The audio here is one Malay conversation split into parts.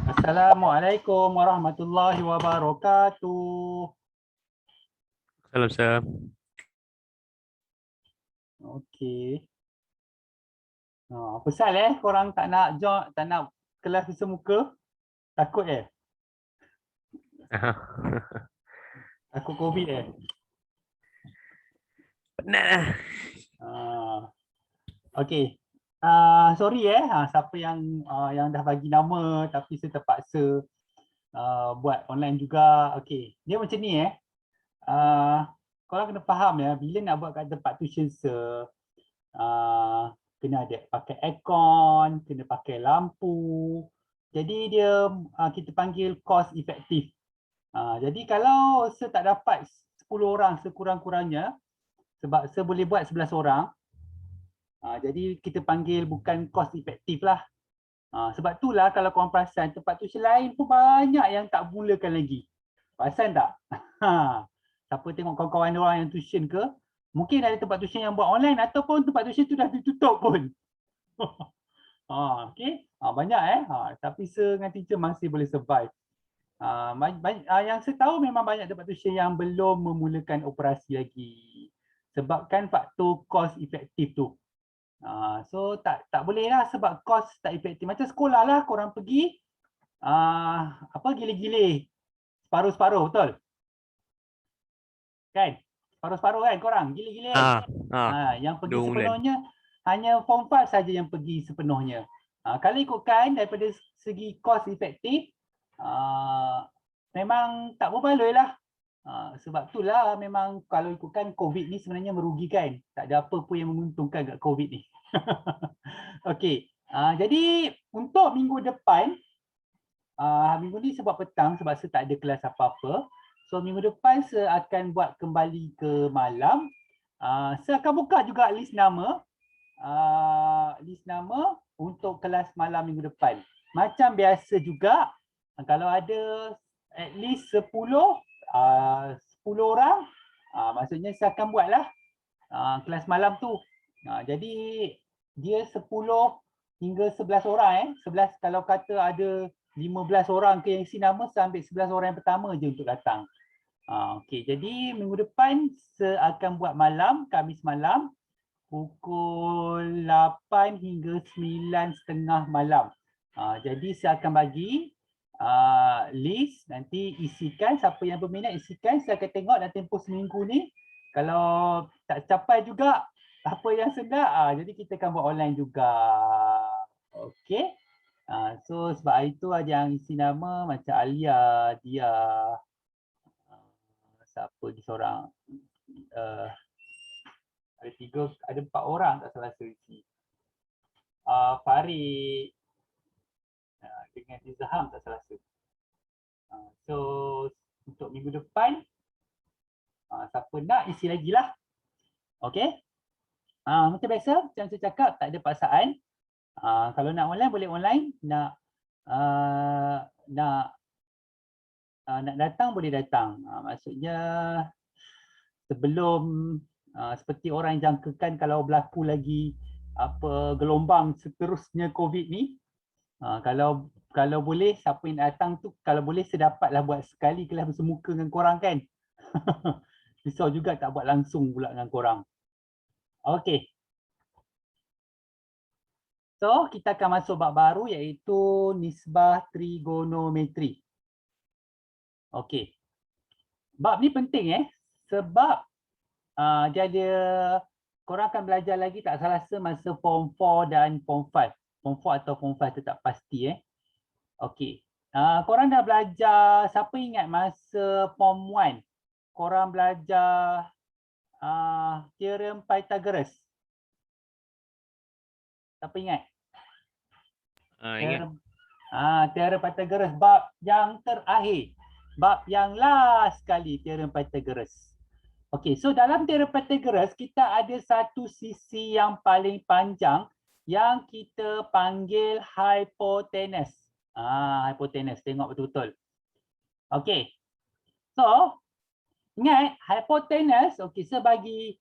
Assalamualaikum warahmatullahi wabarakatuh. Salam Sam. Okey. Pasal korang tak nak join, tak nak kelas semuka? Takut Takut COVID Penat lah. Okey. Sorry siapa yang dah bagi nama tapi saya terpaksa buat online juga. Okey. Dia macam ni korang kena faham bila nak buat kat tempat tuition kena ada pakai aircon, kena pakai lampu. Jadi dia kita panggil cost effective. Jadi kalau saya tak dapat 10 orang sekurang-kurangnya, sebab saya boleh buat 11 orang, jadi kita panggil bukan cost effective lah. Sebab itulah kalau korang perasan tempat tuition lain pun banyak yang tak mulakan lagi. Perasan tak? Siapa tengok kawan-kawan orang yang tuition ke, mungkin ada tempat tuition yang buat online ataupun tempat tuition tu dah ditutup pun. Okay. Banyak tapi saya dengan teacher masih boleh survive. Yang saya tahu memang banyak tempat tuition yang belum memulakan operasi lagi. Sebabkan faktor cost efektif tu. So tak boleh lah sebab cost tak efektif. Macam sekolah lah korang pergi gile-gile. Separuh-separuh, betul? Kan? Separuh-separuh kan korang? Gile-gile kan? Yang pergi sepenuhnya hanya form 5 saja yang pergi sepenuhnya. Kalau ikutkan daripada segi cost efektif, memang tak berbaloi lah. Sebab itulah memang kalau ikutkan COVID ni sebenarnya merugikan. Tak ada apa pun yang menguntungkan kat COVID ni. Okey. Jadi untuk minggu depan, minggu ni sebab petang sebab saya tak ada kelas apa-apa. So minggu depan saya akan buat kembali ke malam. Saya akan buka juga list nama. List nama untuk kelas malam minggu depan. Macam biasa juga, kalau ada at least 10 orang, maksudnya saya akan buatlah kelas malam tu. Jadi dia 10 hingga 11 orang 11 kalau kata ada 15 orang ke yang isi nama, saya ambil 11 orang yang pertama je untuk datang. Okey, jadi minggu depan saya akan buat malam, Khamis malam pukul 8 hingga 9.30 malam. Jadi saya akan bagi list, nanti isikan, siapa yang berminat isikan, saya akan tengok dalam tempoh seminggu ni. Kalau tak capai juga apa yang sedap, jadi kita akan buat online juga. Okey. So sebab hari tu ada yang isi nama macam Alia, Dia, siapa lagi seorang, ada 4 orang tak salah saya isi. Farid dengan Izham tak salah saya. So untuk minggu depan, siapa nak isi lagi lah. Okey. Macam biasa, macam saya cakap, tak ada paksaan. Kalau nak online boleh online, nak datang boleh datang. Maksudnya sebelum seperti orang yang jangkakan kalau berlaku lagi gelombang seterusnya COVID ni, kalau boleh siapa yang datang tu, kalau boleh saya dapatlah buat sekali kelas bersemuka dengan korang kan. Risau juga tak buat langsung pula dengan korang. Okey. So, kita akan masuk bab baru iaitu nisbah trigonometri. Okey. Bab ni penting sebab dia ada, korang akan belajar lagi tak salah semasa form 4 dan form 5. Form 4 atau form 5 tu tak pasti Okey. Korang dah belajar, siapa ingat masa form 1 korang belajar teorem Pythagoras? Siapa ingat? Ingat. Teorem Pythagoras bab yang terakhir. Bab yang last sekali teorem Pythagoras. Okey, so dalam teorem Pythagoras kita ada satu sisi yang paling panjang yang kita panggil hypotenuse. Hypotenuse, tengok betul-betul. Okey. So, ingat hypotenuse, okey, saya bagi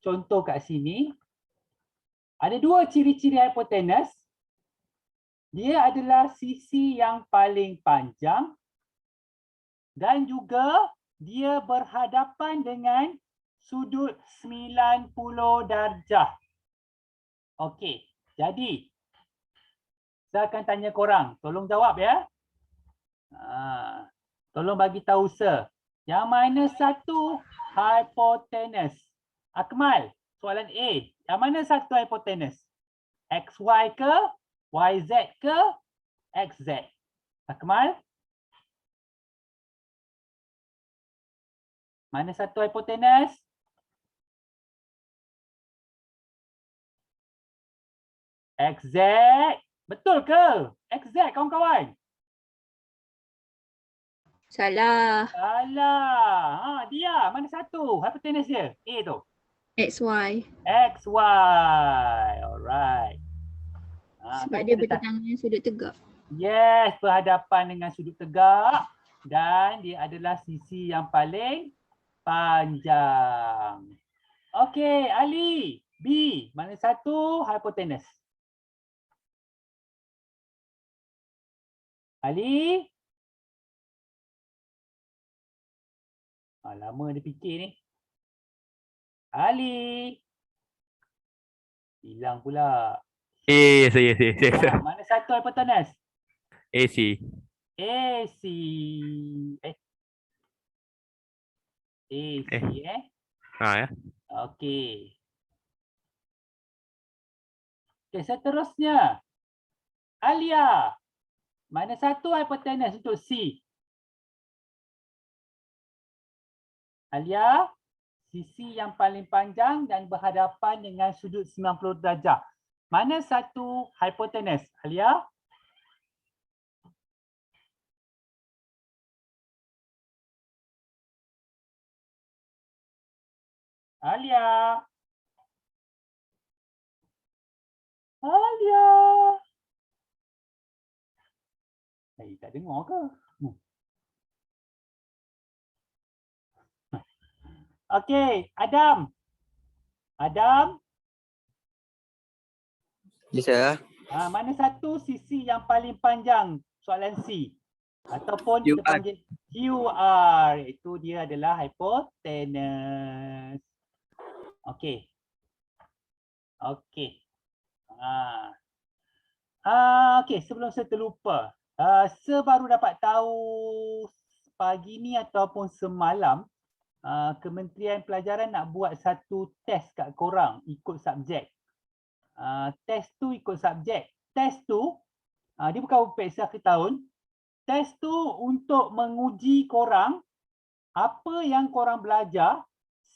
contoh kat sini. Ada dua ciri-ciri hypotenuse. Dia adalah sisi yang paling panjang dan juga dia berhadapan dengan sudut 90 darjah. Okey, jadi saya akan tanya korang, tolong jawab ya. Tolong bagi tahu sir. Yang mana satu hypotenuse? Akmal, soalan A. Yang mana satu hypotenuse? XY ke? YZ ke? XZ? Akmal? Mana satu hypotenuse? XZ. Betul ke? XZ kawan-kawan? Salah. Salah. Dia mana satu hypotenuse dia? A tu. XY. XY. Alright. Sebab kan dia kita dah bertentangan sudut tegak. Yes, berhadapan dengan sudut tegak dan dia adalah sisi yang paling panjang. Okey, Ali. B. Mana satu hypotenuse? Ali? Lama dia fikir ni. Ali? Hilang pula. Saya. Mana satu hypotenuse? AC. AC. AC Ya. Okey. Okey, seterusnya. Alia. Mana satu hypotenuse untuk C? Alia, sisi yang paling panjang dan berhadapan dengan sudut 90 darjah. Mana satu hypotenuse? Alia? Alia? Alia? Tak dengar ke? Okey, Adam. Adam? Ya, sir. Mana satu sisi yang paling panjang? Soalan C. Ataupun kita QR. panggil QR. Itu dia adalah hypotenuse. Okey. Okey. Okey, sebelum saya terlupa. Saya baru dapat tahu pagi ni ataupun semalam Kementerian Pelajaran nak buat satu test kat korang ikut subjek. Test tu ikut subjek. Test tu dia bukan periksa akhir tahun. Test tu untuk menguji korang apa yang korang belajar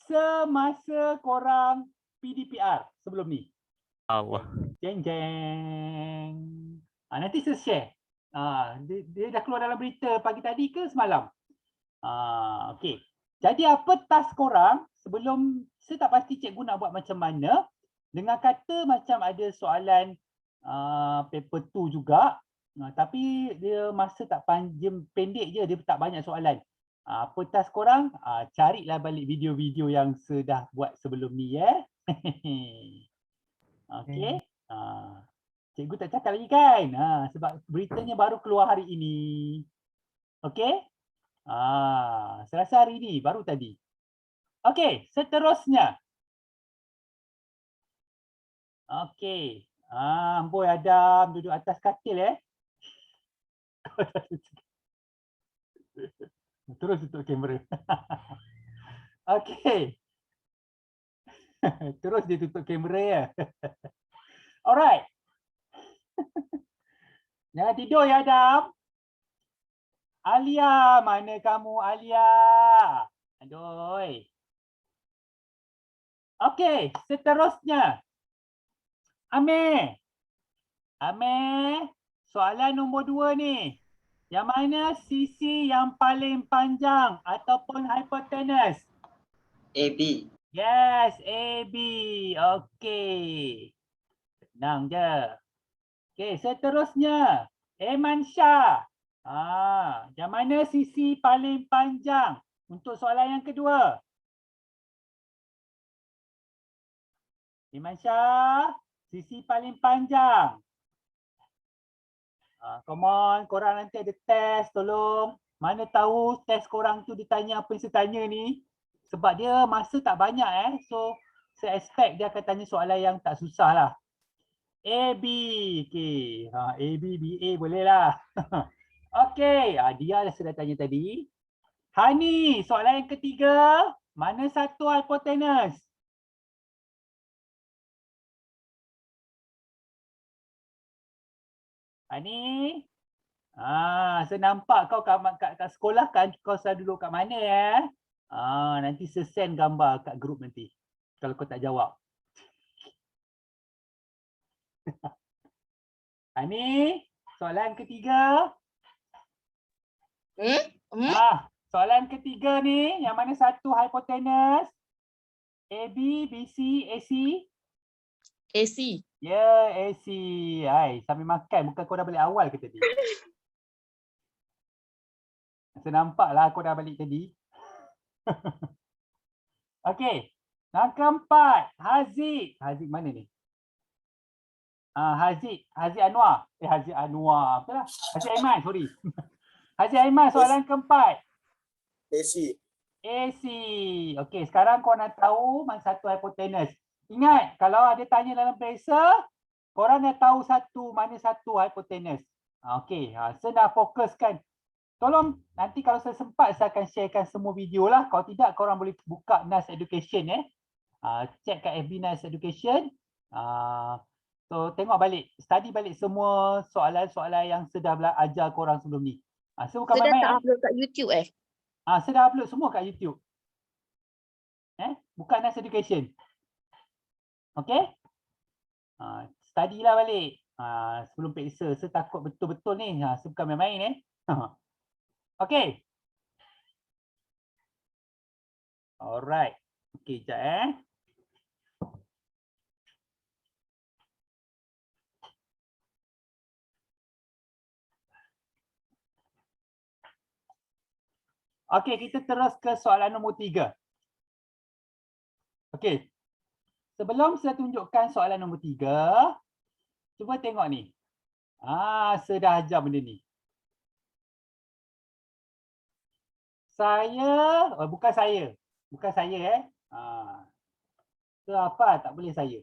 semasa korang PDPR sebelum ni. Allah. Jeng jeng. Nanti saya share. Dia dah keluar dalam berita pagi tadi ke semalam? Okey. Jadi apa task korang sebelum, saya tak pasti cikgu nak buat macam mana. Dengan kata macam ada soalan paper 2 juga. Tapi dia masa tak panjang, pendek je, dia tak banyak soalan. Apa task korang? Carilah balik video-video yang saya dah buat sebelum ni ya. Okey. Cikgu tak cakap lagi kan? Sebab beritanya baru keluar hari ini. Okey? Saya rasa hari ini, baru tadi. Okey, seterusnya. Okey. Amboi Adam duduk atas katil Terus tutup kamera. Okey. Terus dia tutup kamera ya. Alright. Jangan tidur ya Adam. Alia, mana kamu Alia? Aduh. Okey, seterusnya. Amir. Amir, soalan nombor 2 ni. Yang mana sisi yang paling panjang ataupun hypotenuse? AB. Yes, AB. Okey. Senang je. Okey, seterusnya. Eman Shah. Yang mana sisi paling panjang untuk soalan yang kedua? Iman Shah, sisi paling panjang. Come on, korang nanti ada test, tolong. Mana tahu test korang tu ditanya apa yang saya tanya ni. Sebab dia masa tak banyak So, saya expect dia akan tanya soalan yang tak susah lah. A, B. Okay. A, B, B, A boleh lah. Okay. Dia dah sudah tanya tadi. Hani, soalan yang ketiga. Mana satu hypotenuse? Hani? Saya nampak kau kat sekolah kan, kau selalu duduk kat mana nanti saya send gambar kat grup nanti. Kalau kau tak jawab. Hani, soalan ketiga. Soalan ketiga ni, yang mana satu hypotenuse? AB, BC, AC? AC. Ya, AC. Hai, sambil makan. Bukan kau dah balik awal ke tadi? Saya nampak lah kau dah balik tadi. Okey. Langkah 4. Haziq. Haziq mana ni? Haziq Anwar. Haziq Anwar. Apa lah? Haziq Aiman, sorry. Haziq Aiman, soalan keempat. AC. AC. Okey, sekarang kau nak tahu mana satu hypotenuse. Ingat, kalau ada tanya dalam periksa, korang nak tahu mana satu hypotenuse. Okey, saya nak fokuskan. Tolong nanti kalau saya sempat, saya akan sharekan semua video lah. Kalau tidak, korang boleh buka NAS Education check kat FB NAS Education. So tengok balik, study balik semua soalan-soalan yang saya dah ajar korang sebelum ni. Saya bukan Saya dah tak main-main. upload kat YouTube Saya dah upload semua kat YouTube. Buka NAS Education. Okay? Study lah balik. Sebelum periksa, saya takut betul-betul ni. Saya bukan main-main Okay. Alright. Okay, sekejap Okay, kita terus ke soalan nombor 3. Okay. Sebelum saya tunjukkan soalan nombor 3, cuba tengok ni. Saya dah ajar benda ni. Bukan saya. Bukan saya Ke apa? Tak boleh saya.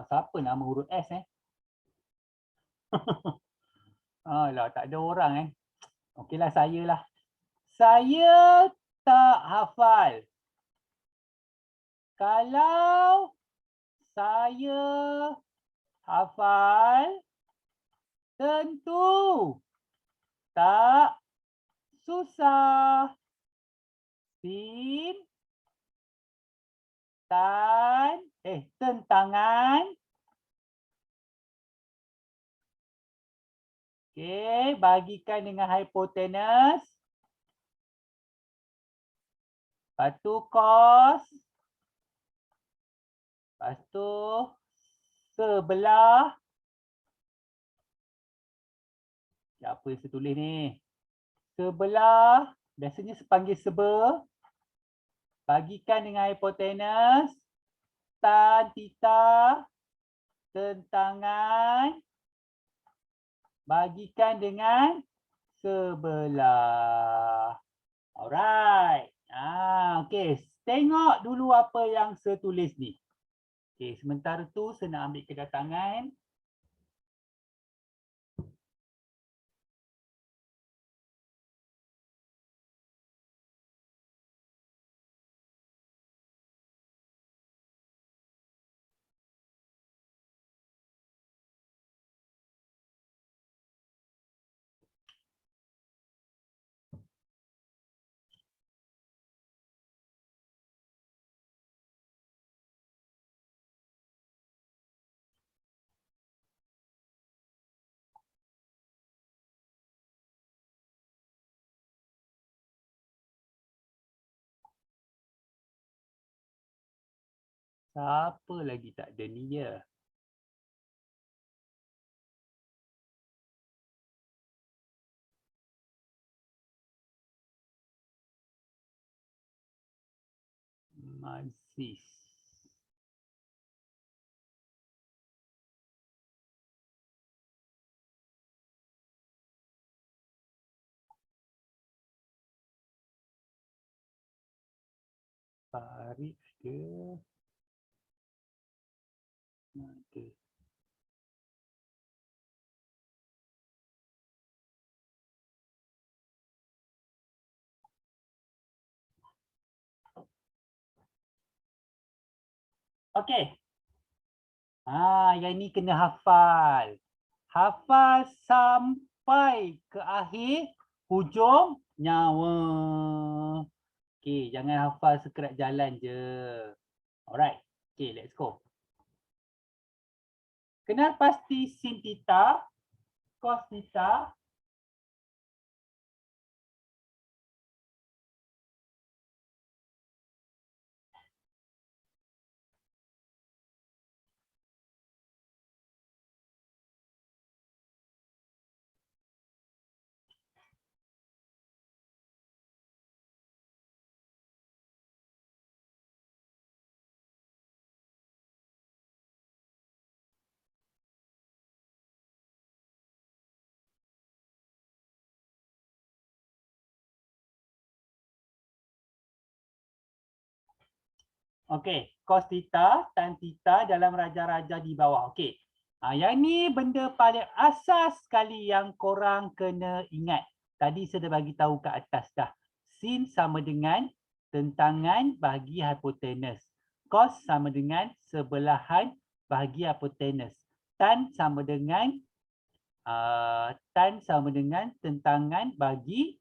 Siapa nama huruf S Alah, tak ada orang Okeylah, saya lah. Saya tak hafal. Kalau saya hafal, tentu tak susah. Tentangan. Okey, bagikan dengan hypotenuse. Lepas tu cos. Lepas tu sebelah. Apa yang saya tulis ni? Sebelah. Biasanya saya panggil seba. Bagikan dengan hypotenuse. Tan theta. Tentangan. Bagikan dengan sebelah. Alright. Okay. Tengok dulu apa yang saya tulis ni. Okay. Sementara tu saya nak ambil kedatangan. Siapa lagi tak ada ni ya? Masih. tarik dia. Okey. Okey. Yang ni kena hafal. Hafal sampai ke akhir hujung nyawa. Okey, jangan hafal sekerat jalan je. Alright. Okey, let's go. Kenal pasti sin theta, cos theta. Okey, cos theta, tan theta dalam raja-raja di bawah. Okey. Yang ni benda paling asas sekali yang korang kena ingat. Tadi saya dah bagi tahu kat atas dah. Sin sama dengan tentangan bahagi hipotenus. Cos sama dengan sebelahan bahagi hipotenus. Tan sama dengan tentangan bagi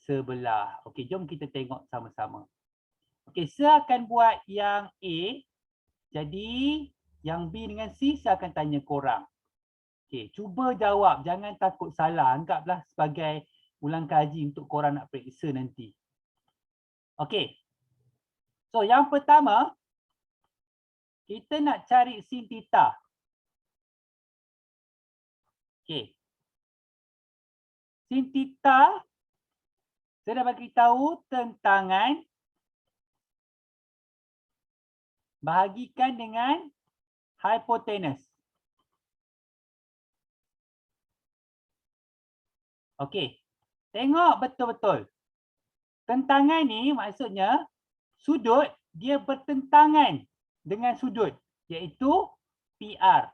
sebelah. Okey, jom kita tengok sama-sama. Okey, saya akan buat yang A. Jadi, yang B dengan C saya akan tanya korang. Okey, cuba jawab. Jangan takut salah. Anggaplah sebagai ulang kaji untuk korang nak periksa nanti. Okey. So, yang pertama, kita nak cari sin theta. Okey. Sin theta, saya dah bagi tahu tentangan bahagikan dengan hipotenus. Okey. Tengok betul-betul. Tentangan ni maksudnya sudut dia bertentangan dengan sudut iaitu PR.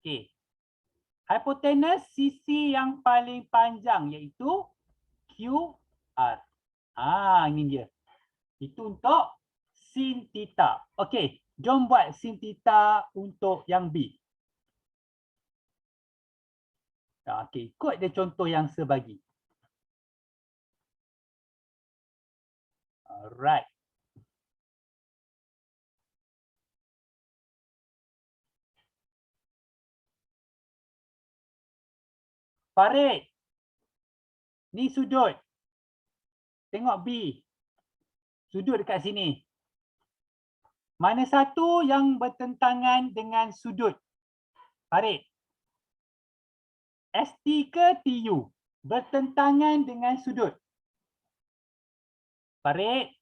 Okey. Hipotenus sisi yang paling panjang iaitu QR. Ini dia. Itu untuk sin theta. Okey, jom buat sin theta untuk yang B. Okey, ikut dia contoh yang saya bagi. Alright. Farid. Ni sudut. Tengok B. Sudut dekat sini. Mana satu yang bertentangan dengan sudut? Farid. ST ke TU? Bertentangan dengan sudut. Farid.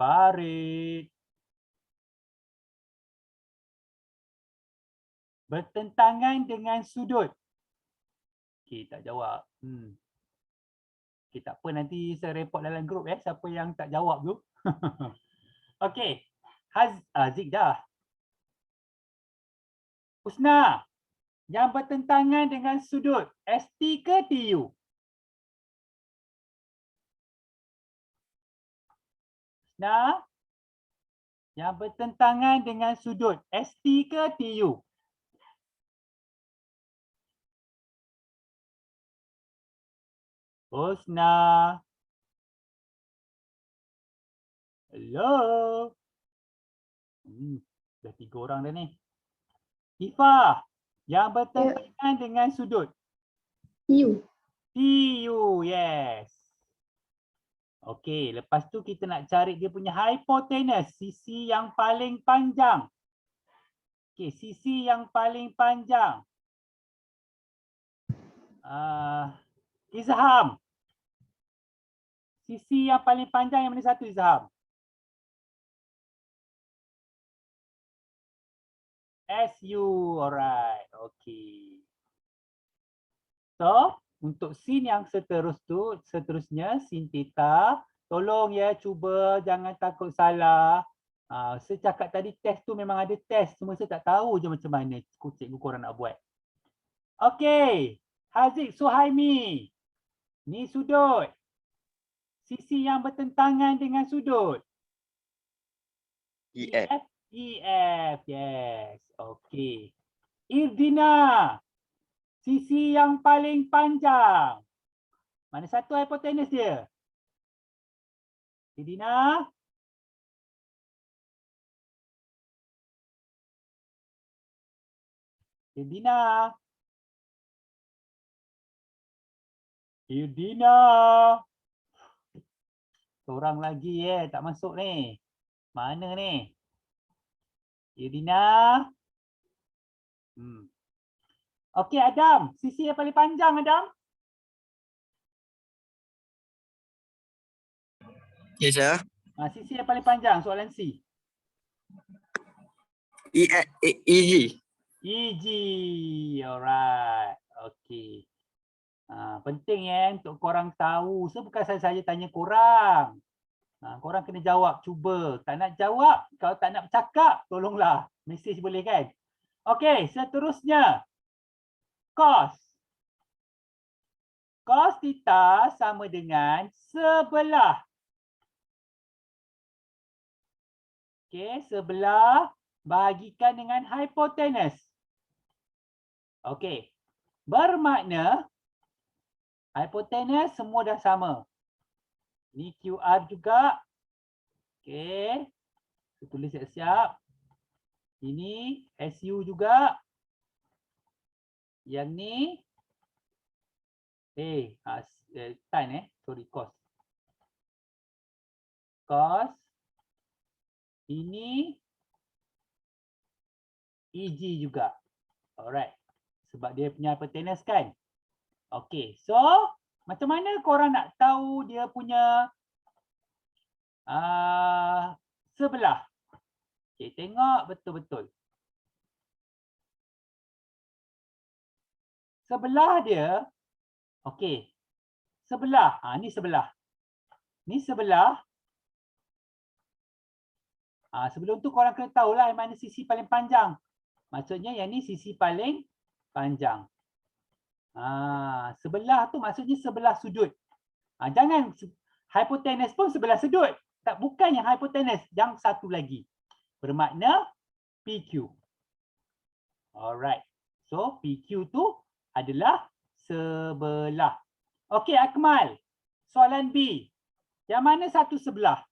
Farid. Bertentangan dengan sudut. Okey, tak jawab. Okey, tak apa, nanti saya report dalam grup siapa yang tak jawab tu. Okey. Zik dah. Husna. Yang bertentangan dengan sudut ST ke TU? Husna. Yang bertentangan dengan sudut ST ke TU? Husna. Hello. Dah 3 orang dah ni. Ifah. Yang bertentangan dengan sudut U. TU, yes. Okey, lepas tu kita nak cari dia punya hipotenus, sisi yang paling panjang. Okey, sisi yang paling panjang. Izham. Sisi yang paling panjang yang mana satu, Izham? SU, alright. Okey. So, untuk sin yang seterusnya sin theta, tolong ya cuba jangan takut salah. Saya cakap tadi test tu memang ada test, cuma saya tak tahu je macam mana cikgu korang nak buat. Okey, Haziq Suhaimi. Ni sudut. Sisi yang bertentangan dengan sudut. EF. EF, yes. Okey. Irdina. Sisi yang paling panjang. Mana satu hipotenus dia? Irdina. Irdina. Irdina. Seorang lagi tak masuk ni. Mana ni? Irdina. Okey Adam, sisi yang paling panjang Adam. Yes, sir. Sisi yang paling panjang soalan C. EG. EG. Alright. Okey. Penting untuk korang tahu. So bukan saya tanya korang. Korang kena jawab, cuba. Tak nak jawab, kalau tak nak bercakap, tolonglah. Mesej boleh kan? Okey, seterusnya. Cos. Cos theta sama dengan sebelah. Okey, sebelah bahagikan dengan hipotenus. Okey. Bermakna hipotenus semua dah sama. Ni QR juga. Okey. Saya tulis siap-siap. Ini SU juga. Yang ni tan sorry, cos. Cos. Ini EG juga. Alright. Sebab dia punya hipotenus kan. Okey. So, macam mana korang nak tahu dia punya sebelah? Okey, tengok betul-betul. Sebelah dia, okey. Sebelah, ni sebelah. Ni sebelah. Sebelum tu korang kena tahulah yang mana sisi paling panjang. Maksudnya yang ni sisi paling panjang. Sebelah tu maksudnya sebelah sudut. Jangan hipotenus pun sebelah sudut. Tak, bukan yang hipotenus, yang satu lagi. Bermakna PQ. Alright. So PQ tu adalah sebelah. Okey Akmal. Soalan B. Yang mana satu sebelah?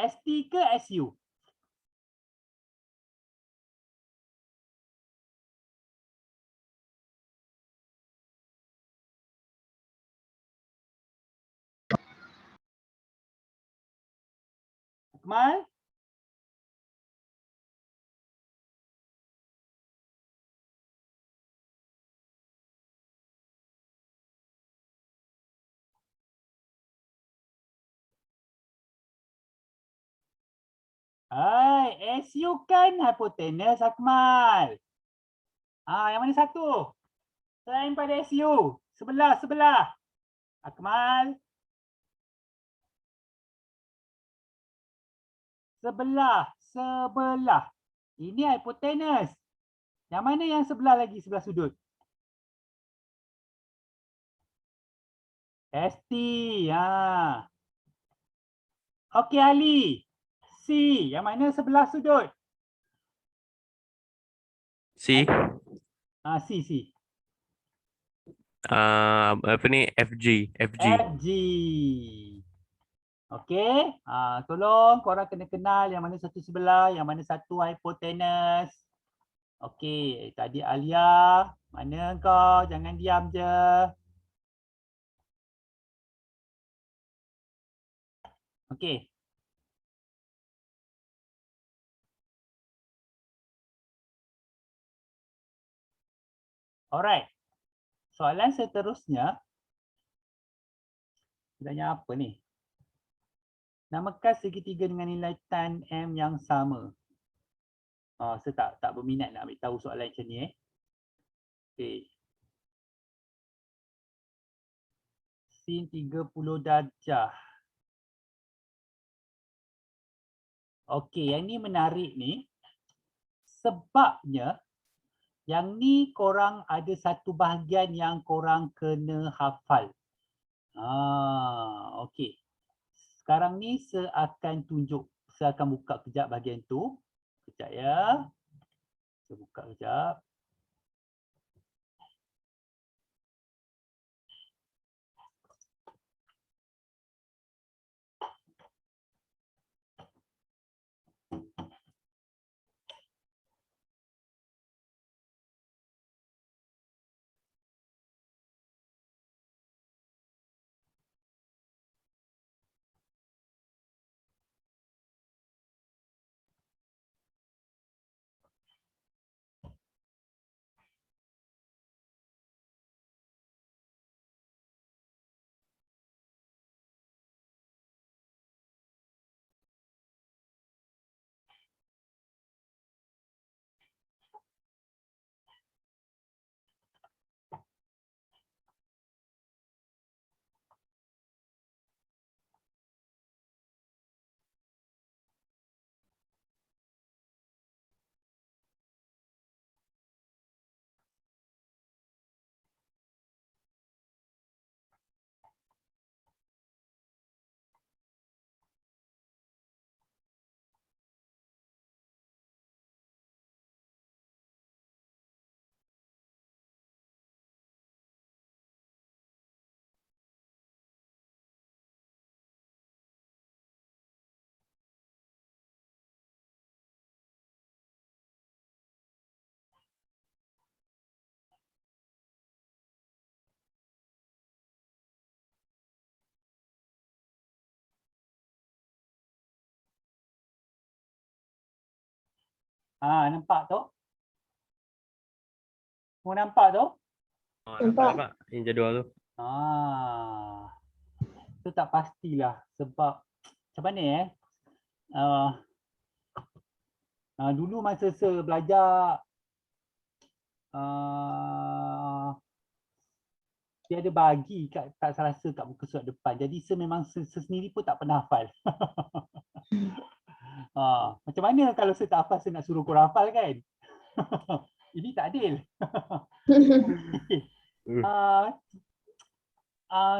ST ke SU? Akmal? SU kan hipotenus Akmal. Yang mana satu? Selain pada SU. Sebelah. Akmal. Sebelah. Ini hipotenus. Yang mana yang sebelah lagi, sebelah sudut? ST. Okey Ali. C. Yang mana sebelah sudut? C. C. Apa ni? FG. FG. Okey. Tolong korang kena kenal yang mana satu sebelah, yang mana satu hipotenus. Okey, tadi Alia, mana kau? Jangan diam je. Okey. Alright. Soalan seterusnya. Tanya apa ni? Namakan segitiga dengan nilai tan M yang sama. Saya tak berminat nak ambil tahu soalan macam ni. Okey. sin 30 darjah. Okey, yang ni menarik ni. Sebabnya yang ni korang ada satu bahagian yang korang kena hafal. Okey. Sekarang ni saya akan tunjuk. Saya akan buka kejap bahagian tu. Kejap ya. Saya buka kejap. Nampak tu? Mau nampak tu? Oh, nampak. Ini jadual tu. Tu tak pastilah sebab macam mana dulu masa saya belajar dia ada bagi kat saya rasa kat muka surat depan. Jadi saya memang saya sendiri pun tak pernah hafal. Macam mana kalau saya tak hafal saya nak suruh korang hafal kan? Ini tak adil.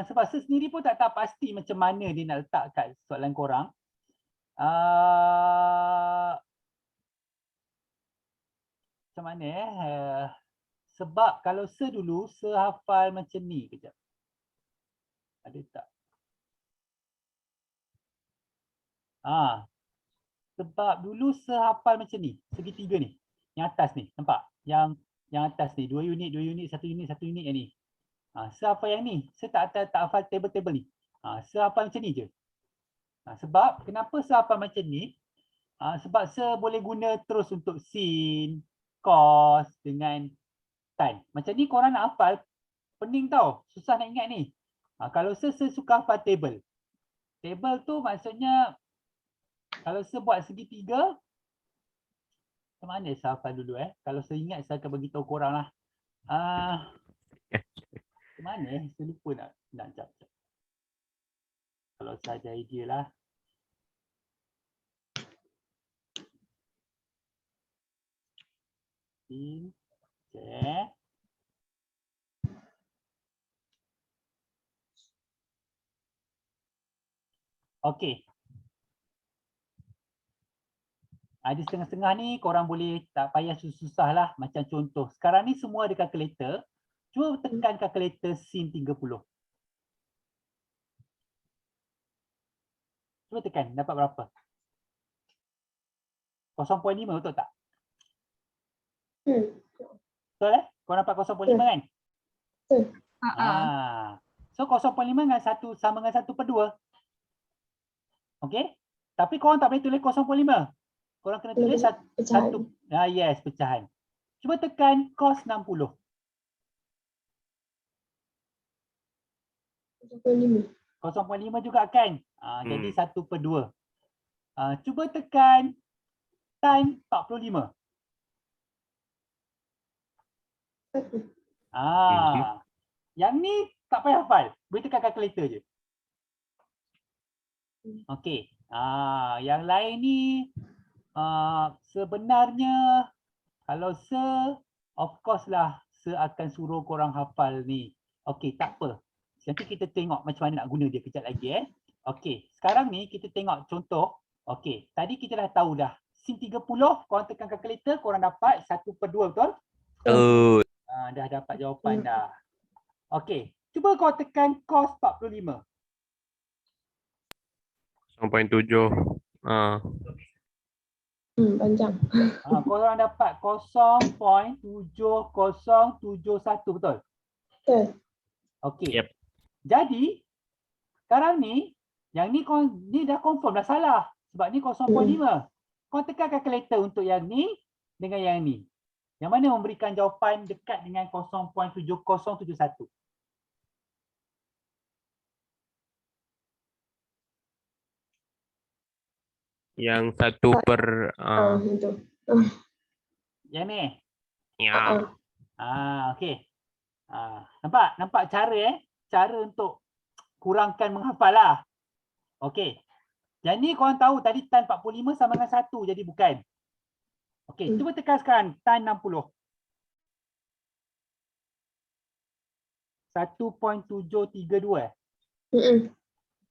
Sebab saya sendiri pun tak tahu pasti macam mana dia nak letak kat soalan korang. Macam mana sebab kalau saya dulu saya hafal macam ni kejap. Ada tak? Sebab dulu saya hafal macam ni, segitiga ni. Yang atas ni, nampak? Yang atas ni 2 unit, 2 unit, 1 unit, 1 unit yang ni. Saya hafal yang ni. Saya tak hafal table-table ni. Saya hafal macam ni je. Sebab kenapa saya hafal macam ni? Sebab saya boleh guna terus untuk sin, cos dengan tan. Macam ni korang nak hafal, pening tau. Susah nak ingat ni. Kalau saya suka hafal table. Table tu maksudnya kalau saya buat segitiga, macam mana saya hafal dulu Kalau saya ingat saya akan beritahu korang lah. Macam mana saya lupa nak jap. Kalau saya ada idea lah. Share. Okey. Ada setengah-setengah ni korang boleh tak payah susah-susah lah. Macam contoh. Sekarang ni semua ada kalkulator. Cuba tekan kalkulator sin 30. Cuba tekan. Dapat berapa? 0.5 betul tak? Betul Kau dapat 0.5 kan? So 0.5 dengan 1 sama dengan 1/2. Okey? Tapi korang tak boleh tulis 0.5. Korang kena tulis satu. Yes, pecahan. Cuba tekan cos 60. 0.5 juga kan? Jadi 1/2. Cuba tekan tan 45. Yang ni Tak payah hafal. Boleh tekan calculator je. Okey. Yang lain ni sebenarnya kalau of course lah akan suruh korang hafal ni. Okey, tak apa. Nanti kita tengok macam mana nak guna dia kejap lagi Okey, sekarang ni kita tengok contoh. Okey, tadi kita dah tahu dah. Sin 30, korang tekan calculator, korang dapat 1/2, betul? Betul. Dah dapat jawapan dah. Okey, cuba kau tekan cos 45. 0.7. Panjang. Korang dapat 0.7071, betul? Betul. Okey. Yep. Jadi sekarang ni yang ni dah confirm dah salah sebab ni 0.5. Kau tekan calculator untuk yang ni dengan yang ni. Yang mana memberikan jawapan dekat dengan 0.7071? Yang 1/. Itu. Yang ni. Ya. Okey. Nampak cara cara untuk kurangkan menghafal lah. Okey. Yang ni korang tahu tadi tan 45 sama dengan 1 jadi bukan. Okey, cuba tekan sekarang tan 60. 1.732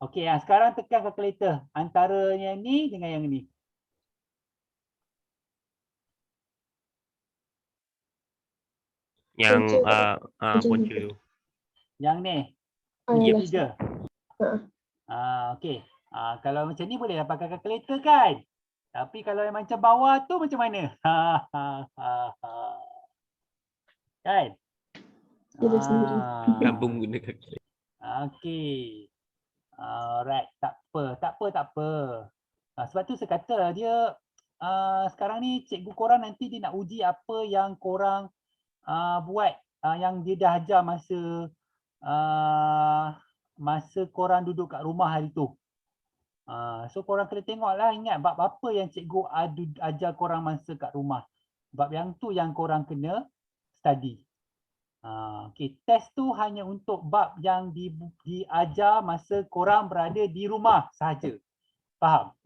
Okey, sekarang tekan calculator antara yang ni dengan yang ni. Yang Punca punca tu. Yang ni. Yang 3. Okey. Kalau macam ni boleh pakai calculator kan? Tapi kalau yang macam bawah tu macam mana? Kan? Dia sendiri. Kampung guna kaki. Okey. Alright, tak apa. Sebab tu saya kata dia sekarang ni cikgu korang nanti dia nak uji apa yang korang buat yang dia dah ajar masa korang duduk kat rumah hari tu. So korang kena tengoklah, ingat bab apa yang cikgu ajar korang masa kat rumah. Bab yang tu yang korang kena study. Okay, test tu hanya untuk bab yang diajar masa korang berada di rumah sahaja. Faham?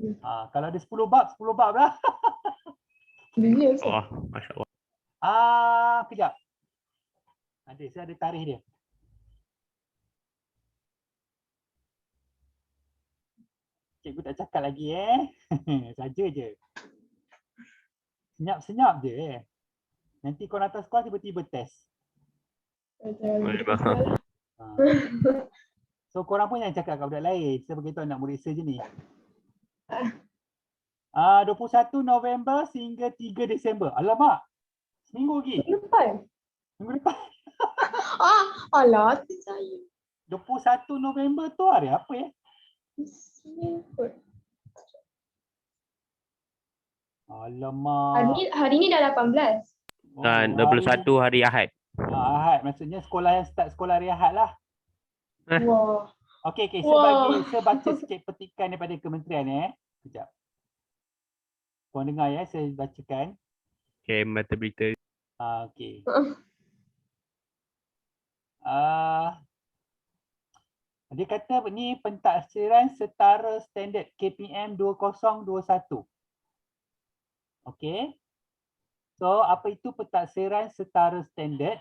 Kalau ada 10 bab lah. Dia Ustaz. Wah, Masya Allah. Kejap. Saya ada tarikh dia. Cikgu tak cakap lagi saja je. Senyap-senyap je Nanti kau datang sekolah tiba-tiba test. So korang pun jangan cakap kat budak lain. Saya beritahu nak meriksa je ni. 21 November sehingga 3 Disember. Alamak. Seminggu lagi. Minggu depan. Alah, hati saya. 21 November tu hari apa ya? Alamak. Hari ni dah 18. Dan 21 hari Ahad. Ahad. Maksudnya sekolah yang start sekolah hari Ahad lah. Wah. Okey. Wow. Saya baca sikit petikan daripada kementerian Sekejap. Korang dengar saya bacakan. Okay, mata berita. Okey. Dia kata ni pentadsiran setara standard KPM 2021. Okey. So apa itu pentadsiran setara standard?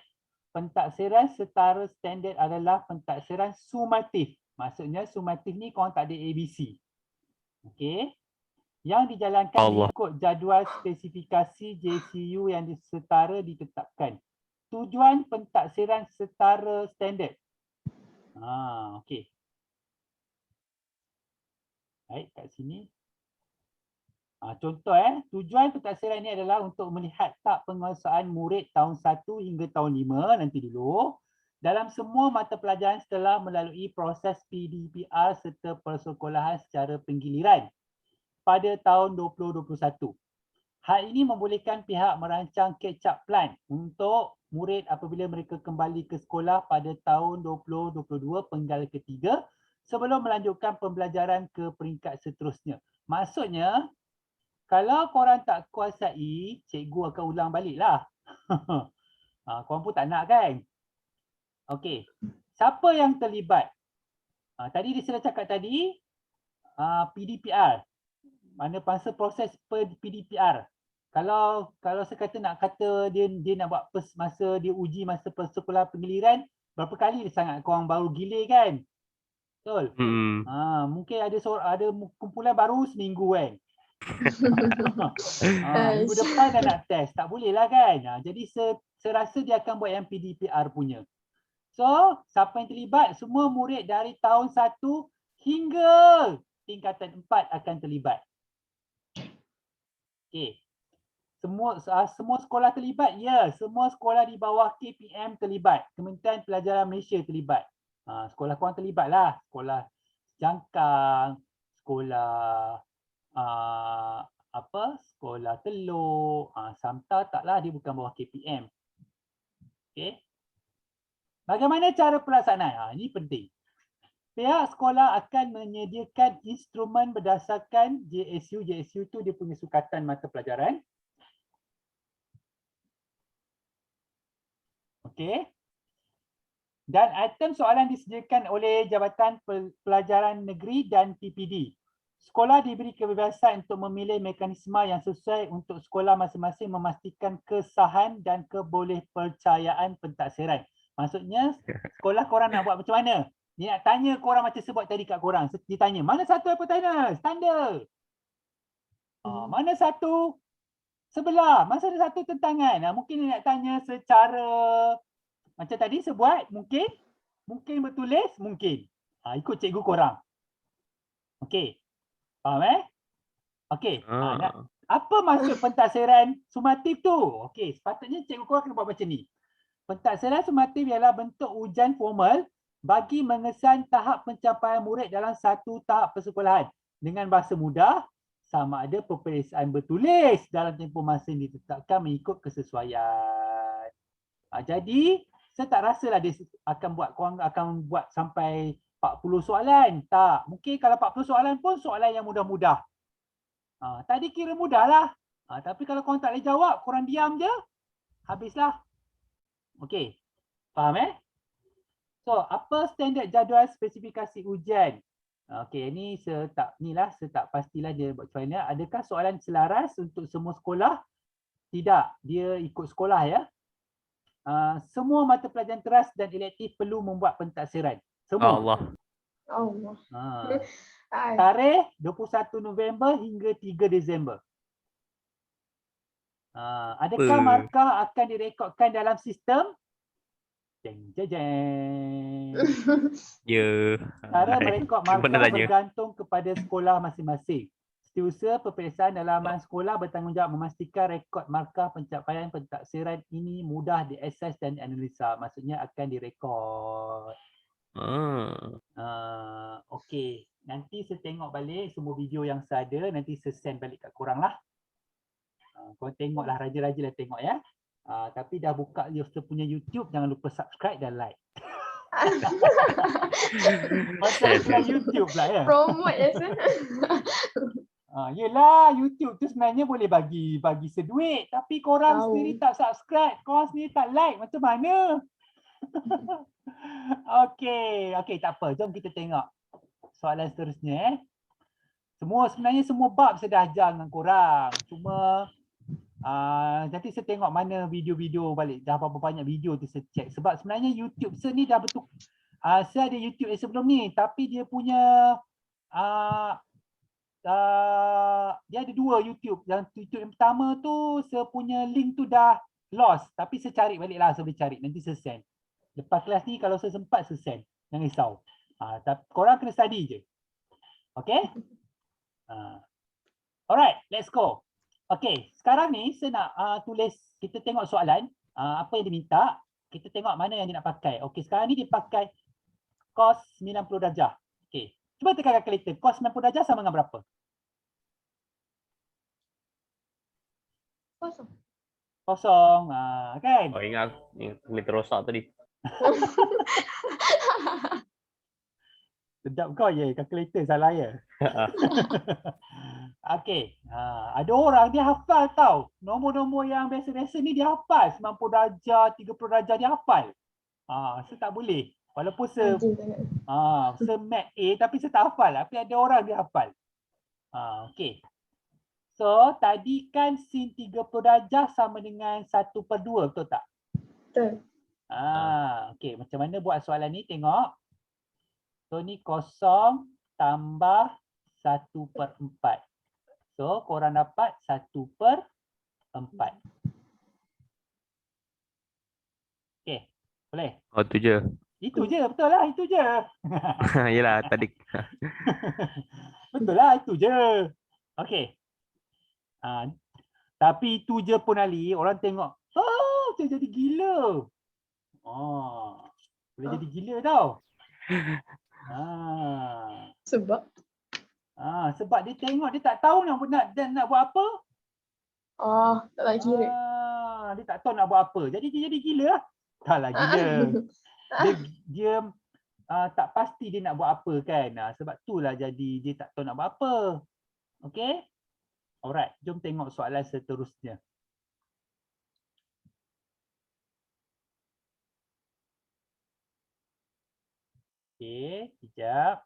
Pentadsiran setara standard adalah pentadsiran sumatif. Maksudnya sumatif ni korang tak ada ABC. Okey. Yang dijalankan mengikut jadual spesifikasi JCU yang setara ditetapkan. Tujuan pentadsiran setara standard. Okey. Baik, kat sini. Contoh tujuan pentadsiran ini adalah untuk melihat tak penguasaan murid tahun 1 hingga tahun 5 nanti dulu dalam semua mata pelajaran setelah melalui proses PDPR serta persekolahan secara penggiliran pada tahun 2021. Hal ini membolehkan pihak merancang catch-up plan untuk murid apabila mereka kembali ke sekolah pada tahun 2022 penggal ketiga sebelum melanjutkan pembelajaran ke peringkat seterusnya. Maksudnya, kalau korang tak kuasai, cikgu akan ulang balik lah. Korang pun tak nak kan? Okey. siapa yang terlibat? Tadi dia sudah cakap tadi, PDPR. Mana masa proses PDPR. Kalau saya kata nak kata dia nak buat masa dia uji masa sekolah penggiliran, berapa kali dia sangat korang baru gilir kan? Betul? Mungkin ada kumpulan baru seminggu kan? Minggu depan dah nak test. Tak boleh lah kan? Jadi saya rasa dia akan buat yang PDPR punya. So, siapa yang terlibat? Semua murid dari tahun 1 hingga tingkatan 4 akan terlibat. Okey. Semua sekolah terlibat? Ya, semua sekolah di bawah KPM terlibat. Kementerian Pelajaran Malaysia terlibat. Sekolah korang terlibat lah. Sekolah Jangkang, sekolah sekolah Teluk, Samta taklah, dia bukan bawah KPM. Okey. Bagaimana cara pelaksanaan? Ini penting. Pihak sekolah akan menyediakan instrumen berdasarkan JSU. JSU tu dia punya sukatan mata pelajaran. Okey. Dan item soalan disediakan oleh Jabatan Pelajaran Negeri dan PPD. Sekolah diberi kebebasan untuk memilih mekanisme yang sesuai untuk sekolah masing-masing memastikan kesahan dan kebolehpercayaan pentaksiran. Maksudnya, sekolah korang nak buat macam mana? Dia nak tanya korang macam sebut tadi kat korang. Dia tanya, mana satu hypotenuse? Standard. Mana satu sebelah? Mana satu tentangan? Mungkin dia nak tanya secara macam tadi sebuat, mungkin bertulis, mungkin. Ikut cikgu korang. Okey. Faham Okey. Apa maksud pentaksiran sumatif tu? Okey, sepatutnya cikgu korang kena buat macam ni. Pentaksiran sumatif ialah bentuk ujian formal bagi mengesan tahap pencapaian murid dalam satu tahap persekolahan dengan bahasa mudah, sama ada peperiksaan bertulis dalam tempoh masa yang ditetapkan mengikut kesesuaian. Jadi, saya tak rasalah dia korang akan buat sampai 40 soalan. Tak. Mungkin kalau 40 soalan pun soalan yang mudah-mudah. Tadi kira mudah lah. Tapi kalau korang tak boleh jawab, korang diam je, habislah. Okey. Faham So, apa standard jadual spesifikasi ujian? Okey, ini saya tak pastilah dia buat macam mana. Adakah soalan selaras untuk semua sekolah? Tidak, dia ikut sekolah ya. Semua mata pelajaran teras dan elektif perlu membuat pentaksiran. Semua. Allah. Tarikh 21 November hingga 3 Disember. Adakah markah akan direkodkan dalam sistem? Jeng jeng jeng. Ya. Cara merekod markah bergantung kepada sekolah masing-masing. Setiausaha peperiksaan dalaman sekolah bertanggungjawab memastikan rekod markah pencapaian pentaksiran ini mudah diakses dan dianalisa. Maksudnya akan direkod. Okey. Nanti saya tengok balik semua video yang saya ada. Nanti saya send balik kat korang lah. Korang tengoklah, raja-raja lah tengok ya. Tapi dah buka saya punya YouTube, jangan lupa subscribe dan like. Pasal YouTube lah ya. Promote je sen. Yelah, YouTube tu sebenarnya boleh bagi seduit, tapi korang sendiri tak subscribe, korang sendiri tak like, macam mana? Okey, tak apa. Jom kita tengok soalan seterusnya. Sebenarnya semua bab saya dah ajar dengan korang. Cuma nanti saya tengok mana video-video balik. Dah berapa banyak video tu saya check. Sebab sebenarnya YouTube saya ni dah betul. Saya ada YouTube sebelum ni, tapi dia punya dia ada dua YouTube. Yang YouTube yang pertama tu saya punya link tu dah lost, tapi saya cari balik lah, saya boleh cari. Nanti saya send. Lepas kelas ni kalau saya sempat saya send. Jangan risau. Korang kena study je. Okay? Alright, let's go. Okay, sekarang ni saya nak tulis, kita tengok soalan, apa yang diminta, kita tengok mana yang dia nak pakai. Okay, sekarang ni dia pakai cos 90 darjah. Okay, cuba tekan calculator, cos 90 darjah sama dengan berapa? Kosong, kan? Oh, ingat calculator rosak tadi. Sedap kau ya, calculator salah ya. Okey, ada orang dia hafal tau. Nombor-nombor yang biasa-biasa ni dia hafal. 90 darjah, 30 darjah dia hafal. Saya tak boleh. Walaupun Rajin sangat. se-mat A tapi saya tak hafal. Tapi ada orang dia hafal. Okey. So, tadi kan sin 30 darjah sama dengan 1/2, betul tak? Betul. Okey. Macam mana buat soalan ni? Tengok. So, ni 0 tambah 1/4. So, korang dapat 1/4. Okey. Boleh? Oh tu je. Itu je. Betul lah. Itu je. Yelah tadi. Betul lah. Itu je. Okey. Tapi itu je pun Ali, orang tengok, saya jadi gila. Boleh jadi gila tau. Sebab? Sebab dia tengok, dia tak tahu nak buat apa. Tak nak kira. Dia tak tahu nak buat apa. Jadi dia jadi gila lah. Tak lah gila. Dia tak pasti dia nak buat apa kan. Sebab itulah jadi dia tak tahu nak buat apa. Okay. Alright, jom tengok soalan seterusnya. Okey, sekejap.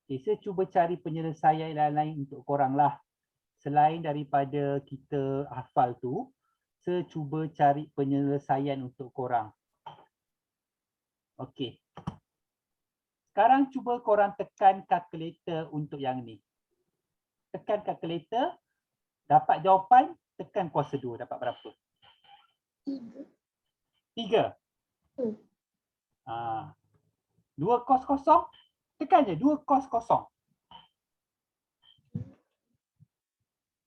Okay, saya cuba cari penyelesaian lain untuk korang lah. Selain daripada kita hafal tu, saya cuba cari penyelesaian untuk korang. Okey. Sekarang cuba korang tekan kalkulator untuk yang ni. Tekan kalkulator, dapat jawapan, tekan kuasa 2, dapat berapa? 3. 2 cos kosong, tekan je 2 cos kosong.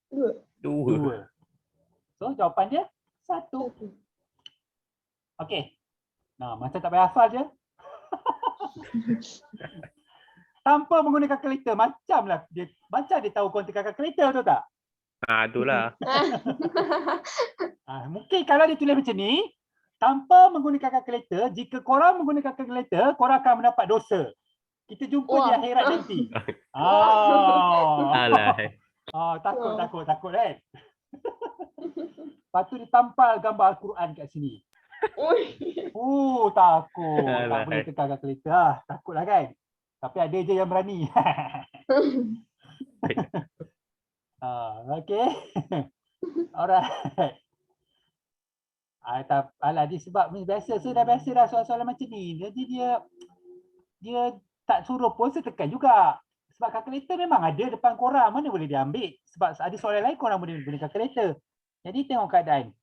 2. 2. So jawapan dia 1. Okey. Macam tak payah hafal je. Tanpa menggunakan kalkulator, macam dia tahu kau tekan kalkulator, betul tak? Itulah. Mungkin kalau dia tulis macam ni, tanpa menggunakan kalkulator, jika korang menggunakan kalkulator, korang akan mendapat dosa. Kita jumpa di akhirat nanti. Alah. Takut kan? Lepas tu dia tampal gambar Al-Quran kat sini. Takut. Tak boleh tekan kalkulator. Takutlah kan? Tapi ada je yang berani. Okay. Alright. Alah, dia sebab biasa. Saya dah biasa dah soalan-soalan macam ni. Jadi dia tak suruh pun saya tekan juga. Sebab kalkulator memang ada depan korang. Mana boleh dia ambil. Sebab ada soalan lain korang boleh guna kalkulator. Jadi tengok keadaan.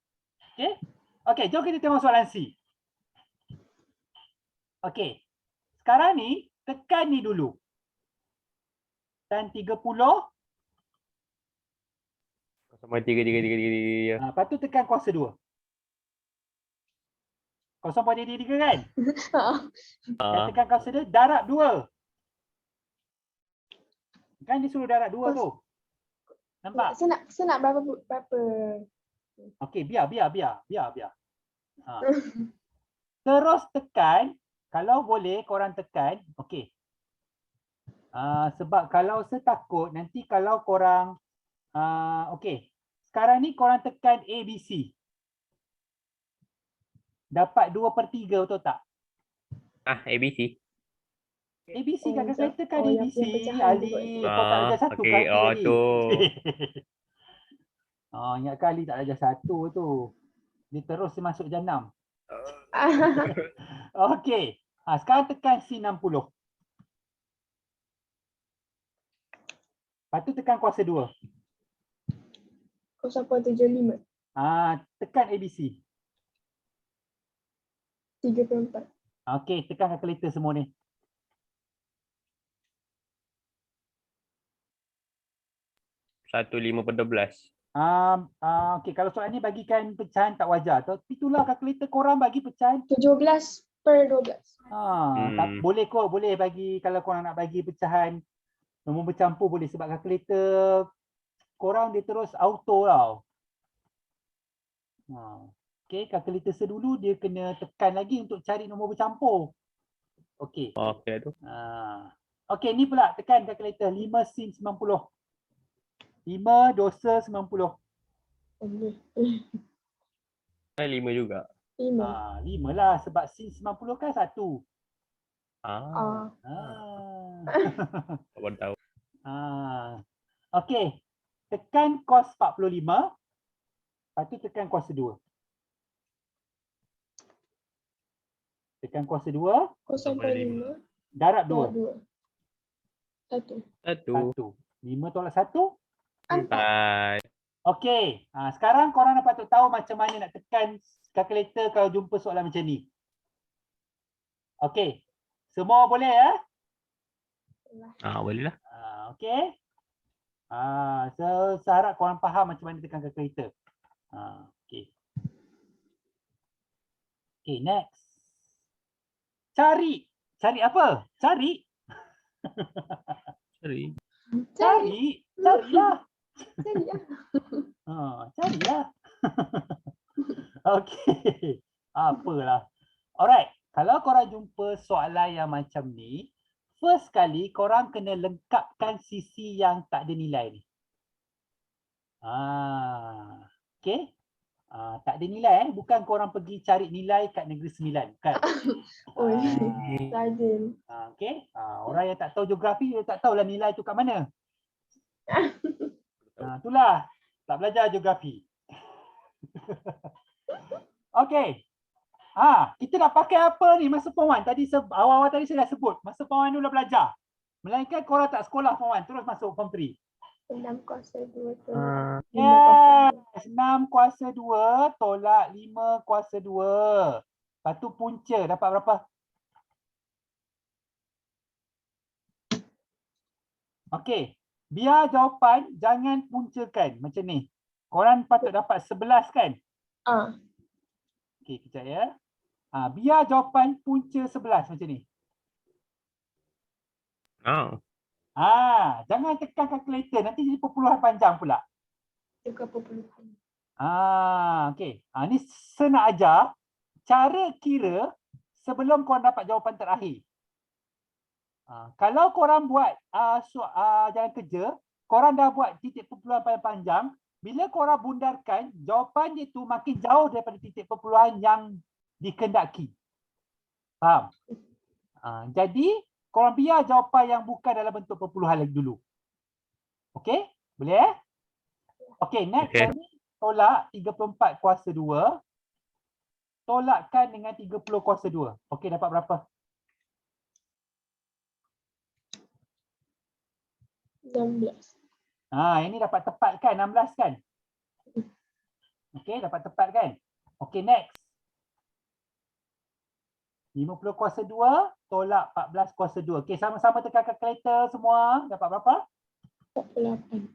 Okay. Okay, jom kita tengok soalan C. Okay. Sekarang ni, tekan ni dulu. Tan 30. Sama 3. Lepas tu tekan kuasa 2. 0.33 kan? Dan tekan kuasa 2, darab 2. Kan dia suruh darab 2 tu. Nampak? Saya nak berapa? Okey, biar. Terus tekan, kalau boleh korang tekan, okey. Sebab kalau saya takut nanti kalau korang okey. Sekarang ni korang tekan ABC. Dapat 2/3, betul tak? ABC. ABC kat kalkulator kan yang ABC. pecahan tu Ali, kot. kau tak ajar satu kali. tu. Ingat kali tak ajar satu tu. Dia terus dia masuk jam 6. Okey. Sekarang tekan C60. Lepas tu tekan kuasa 2. 0.75. Tekan ABC. 3/4. Okey, tekan kalkulator semua ni. Satu 5/12. Okey, kalau soalan ni bagikan pecahan tak wajar. Tapi itulah kalkulator korang bagi pecahan. 17/12. Boleh kot, boleh bagi kalau korang nak bagi pecahan nombor bercampur boleh sebab kalkulator korang dia terus auto tau. Okey, kalkulator sedulu dia kena tekan lagi untuk cari nombor bercampur. Okey. Okey tu. Okey, ni pula tekan kalkulator 5 sin 90. 5 dosa 90. Kan 5 juga. 5. 5 lah sebab sin 90 kan 1. Ah, Ah. baru tahu. Okey. Tekan cos 45. Lepas tu tekan kuasa 2. Tekan kuasa 2. 0.5. Darab 2. 2. 1. 1. 5 tolak 1. 4. 4. Okey. Sekarang korang dah patut tahu macam mana nak tekan kalkulator kalau jumpa soalan macam ni. Okey. Semua boleh ya? Boleh lah. Okey. So saya harap korang faham macam mana tekan kalkulator. Okey. Okay, next. Cari. Cari apa? Cari. Sorry. Carilah. Cari lah. Carilah. Okey. Apalah. Alright. Kalau korang jumpa soalan yang macam ni, first kali korang kena lengkapkan sisi yang tak ada nilai ni. Okey. Tak ada nilai bukan korang pergi cari nilai kat Negeri Sembilan, bukan. Oi. Rajin. Okey. Orang yang tak tahu geografi dia tak tahulah nilai tu kat mana. Itulah tak belajar geografi. Okey. Kita nak pakai apa ni masa form 1? Tadi awal-awal tadi saya dah sebut. Masa form 1 dulu belajar. Melainkan korang tak sekolah form 1 terus masuk form 3. 6 kuasa 2 tolak 5 kuasa 2. Yes, 6 kuasa 2 tolak 5 kuasa 2. Lepas tu punca dapat berapa? Okey. Biar jawapan jangan puncakan macam ni. Korang patut dapat 11 kan? Okey, kejap ya. Biar jawapan punca 11 macam ni. Jangan tekan kalkulator nanti jadi perpuluhan panjang pula. Juga perpuluhan. Okey. Ni saya nak ajar cara kira sebelum korang dapat jawapan terakhir. Kalau korang buat jalan kerja, korang dah buat titik perpuluhan panjang, bila korang bundarkan, jawapan dia tu makin jauh daripada titik perpuluhan yang dikendaki. Faham? Jadi, korang biar jawapan yang bukan dalam bentuk perpuluhan lagi dulu. Okey? Boleh? Okey, next Okay. ni tolak 34 kuasa 2. Tolakkan dengan 30 kuasa 2. Okey, dapat berapa? 16. Ini dapat tepat kan? 16 kan? Okey, dapat tepat kan? Okey, next. 50 kuasa 2 tolak 14 kuasa 2. Okey, sama-sama tekan kalkulator semua. Dapat berapa? 48.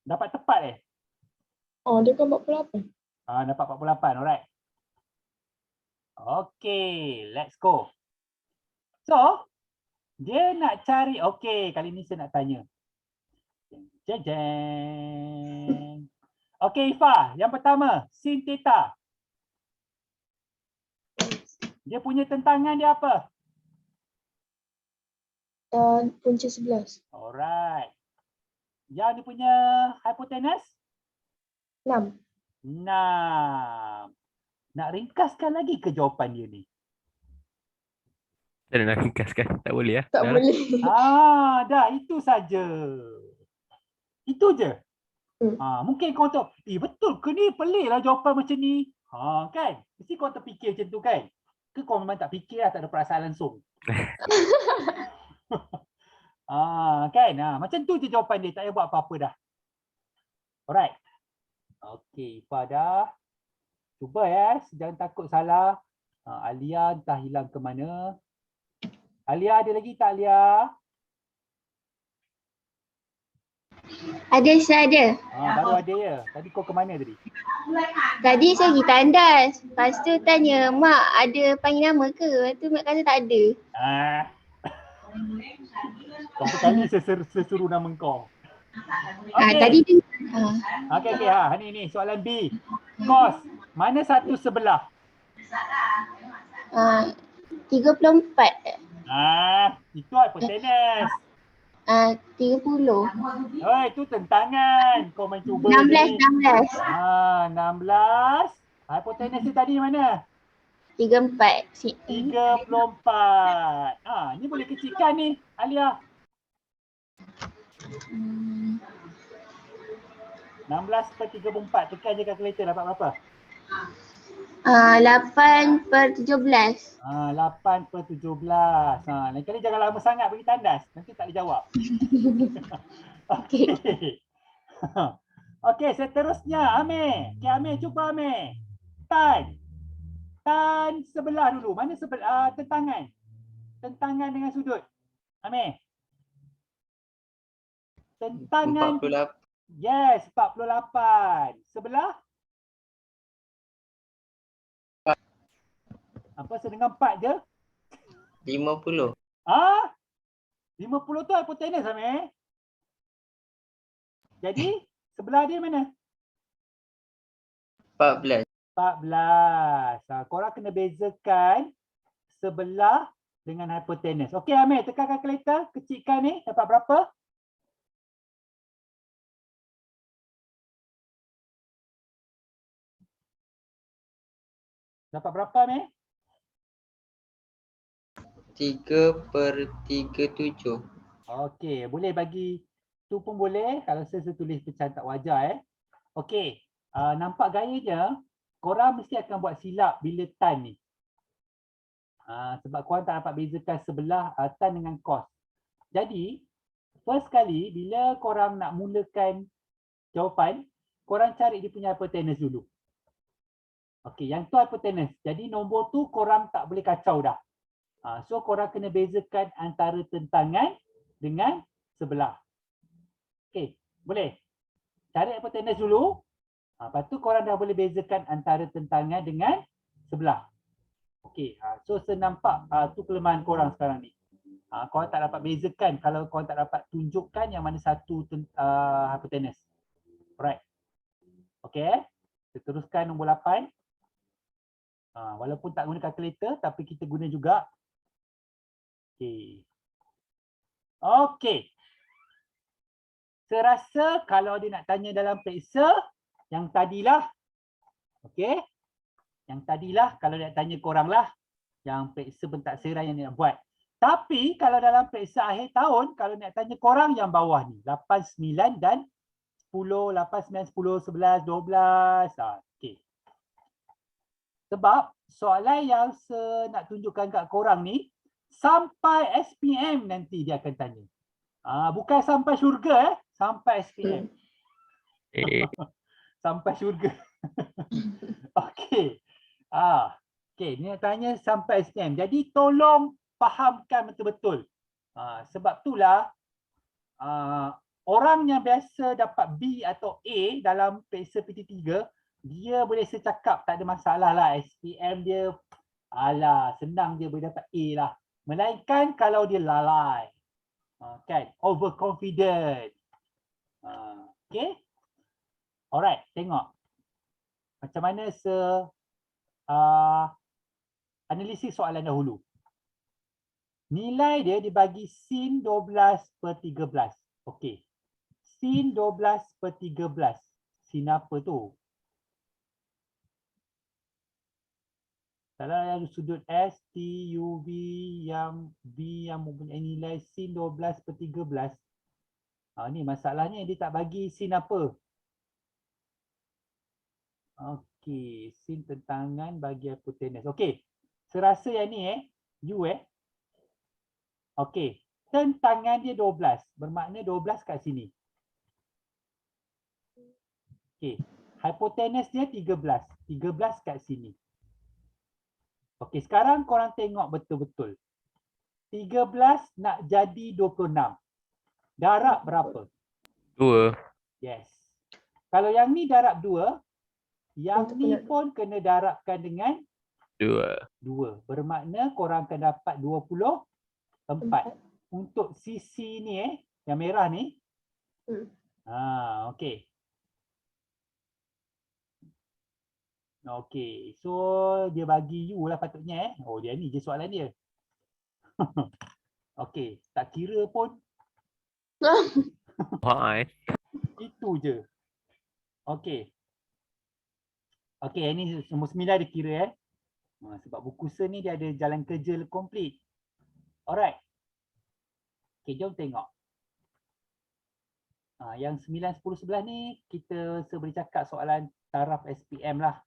Dapat tepat Dia kan 48. dapat 48. Alright. Okey, let's go. So, dia nak cari, okey, kali ni saya nak tanya. Jeng. Okey, Ifah, yang pertama, sin theta. Dia punya tentangan dia apa? Punca 11. Alright. Yang dia punya hypotenuse? 6. 6. Nak ringkaskan lagi ke jawapan dia ni? Tak nak ringkaskan. Tak boleh lah. Tak Dah lah. boleh. Dah itu saja. Itu je. Mungkin kau tahu, betul ke ni? Pelik lah jawapan macam ni. Kan? Mesti kau terfikir macam tu kan? Ke kau memang tak fikir lah, tak ada perasaan langsung? Kan? Macam tu je jawapan dia. Tak payah buat apa-apa dah. Alright. Okey, Ifah dah. Cuba ya, jangan takut salah. Alia entah hilang ke mana. Alia ada lagi tak Alia? Ada, saya ada. Baru ada ya. Tadi kau ke mana tadi? Tadi saya pergi tandas. Lepas tu tanya, Mak ada panggil nama ke? Lepas tu Mak kata tak ada. Berapa kali saya suruh nama kau? Tadi tu. Okey. Ni soalan B. Cos. Mana satu sebelah? 34. Itu hypotenuse. 30. Oh, itu tentangan. Kau main cuba 16, ni. 16. 16. Hipotenus dia tadi mana? 34. 34. Ni boleh kecilkan ni, Alia. 16/34. Tekan je kalkulator dapat berapa? 8/17. 8/17. Lain kali jangan lama sangat bagi tandas. Nanti tak boleh jawab. Okey. Okey, seterusnya Amir. Okey, Amir cuba Amir. Tan. Tan sebelah dulu. Mana sebelah tentangan? Tentangan dengan sudut. Amir. Tentangan. 48. Yes, 48. Sebelah? Apa sedang 4 je? 50. 50 tu hipotenus Amir. Jadi, sebelah dia mana? 14. 14. Korang kena bezakan sebelah dengan hipotenus. Okey Amir, tekan kalkulator. Kecilkan ni. Dapat berapa? Dapat berapa Amir? 3/37. Okey, boleh bagi tu pun boleh. Kalau saya tulis macam tak wajar Okey, nampak gayanya korang mesti akan buat silap bila tan ni. Sebab korang tak dapat bezakan sebelah tan dengan cos. Jadi, first kali bila korang nak mulakan jawapan, korang cari dia punya hipotenus dulu. Okey, yang tu hipotenus. Jadi nombor tu korang tak boleh kacau dah. So korang kena bezakan antara tentangan dengan sebelah. Okey, boleh? Cari hipotenus dulu. Lepas tu korang dah boleh bezakan antara tentangan dengan sebelah. Okey, so senampak tu kelemahan korang sekarang ni. Korang tak dapat bezakan kalau korang tak dapat tunjukkan yang mana satu hipotenus. Alright. Okey, kita teruskan nombor 8. Walaupun tak guna kalkulator tapi kita guna juga. Okey. Okey. Serasa kalau dia nak tanya dalam periksa yang tadilah. Okey. Yang tadilah kalau dia nak tanya korang lah. Yang periksa pentadsiran yang dia nak buat. Tapi kalau dalam periksa akhir tahun, kalau nak tanya korang yang bawah ni. 8, 9 dan 10, 8, 9, 10, 11, 12. Okey. Sebab soalan yang saya nak tunjukkan kat korang ni, sampai SPM nanti dia akan tanya. Bukan sampai syurga sampai SPM. Sampai syurga. Okey. Okey, ni nak tanya sampai SPM. Jadi tolong fahamkan betul-betul. Sebab itulah orang yang biasa dapat B atau A dalam periksa PT3, dia boleh secakap tak ada masalah lah. SPM dia senang dia boleh dapat A lah. Melainkan kalau dia lalai. Kan? Overconfident. Okay? Alright, tengok. Macam mana analisis soalan dahulu. Nilai dia dibagi sin 12/13. Okey. Sin 12/13. Sin apa tu? Kalau yang sudut S, T, U, V yang B yang mempunyai nilai sin 12/13. Ni masalahnya dia tak bagi sin apa. Okey, sin tentangan bagi hipotenus. Okey. Serasa yang ni U Okey. Tentangan dia 12. Bermakna 12 kat sini. Okey. Hipotenus dia 13. 13 kat sini. Okey, sekarang korang tengok betul-betul. 13 nak jadi 26. Darab berapa? 2. Yes. Kalau yang ni darab 2, yang ni pun kena darabkan dengan 2. Bermakna korang akan dapat 24. Untuk sisi ni yang merah ni. Okey. Okey. So dia bagi U lah patutnya Oh, dia ni je soalan dia. Okey, tak kira pun Wah, Itu je. Okey. Okey, ini nombor 9 dia kira sebab buku se ni dia ada jalan kerja komplit. Alright. Okey, jom tengok. Yang 9, 10, 11 ni kita boleh cakap soalan taraf SPM lah.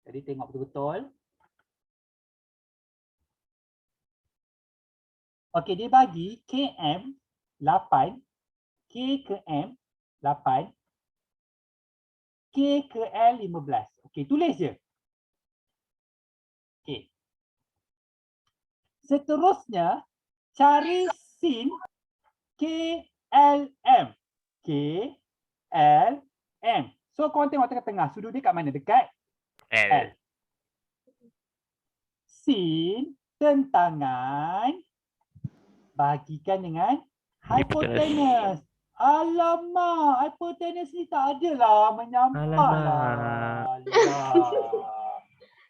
Jadi tengok betul-betul. Okey, dia bagi KM 8, K ke M 8, K ke L 15. Okey, tulis je. Okey. Seterusnya, cari sin KLM. KLM. So, korang tengok tengah-tengah. Sudut dia kat mana? Dekat L. L. Sin tentangan bahagikan dengan hipotenus. Alamak, hipotenus ni tak adalah menyampah lah.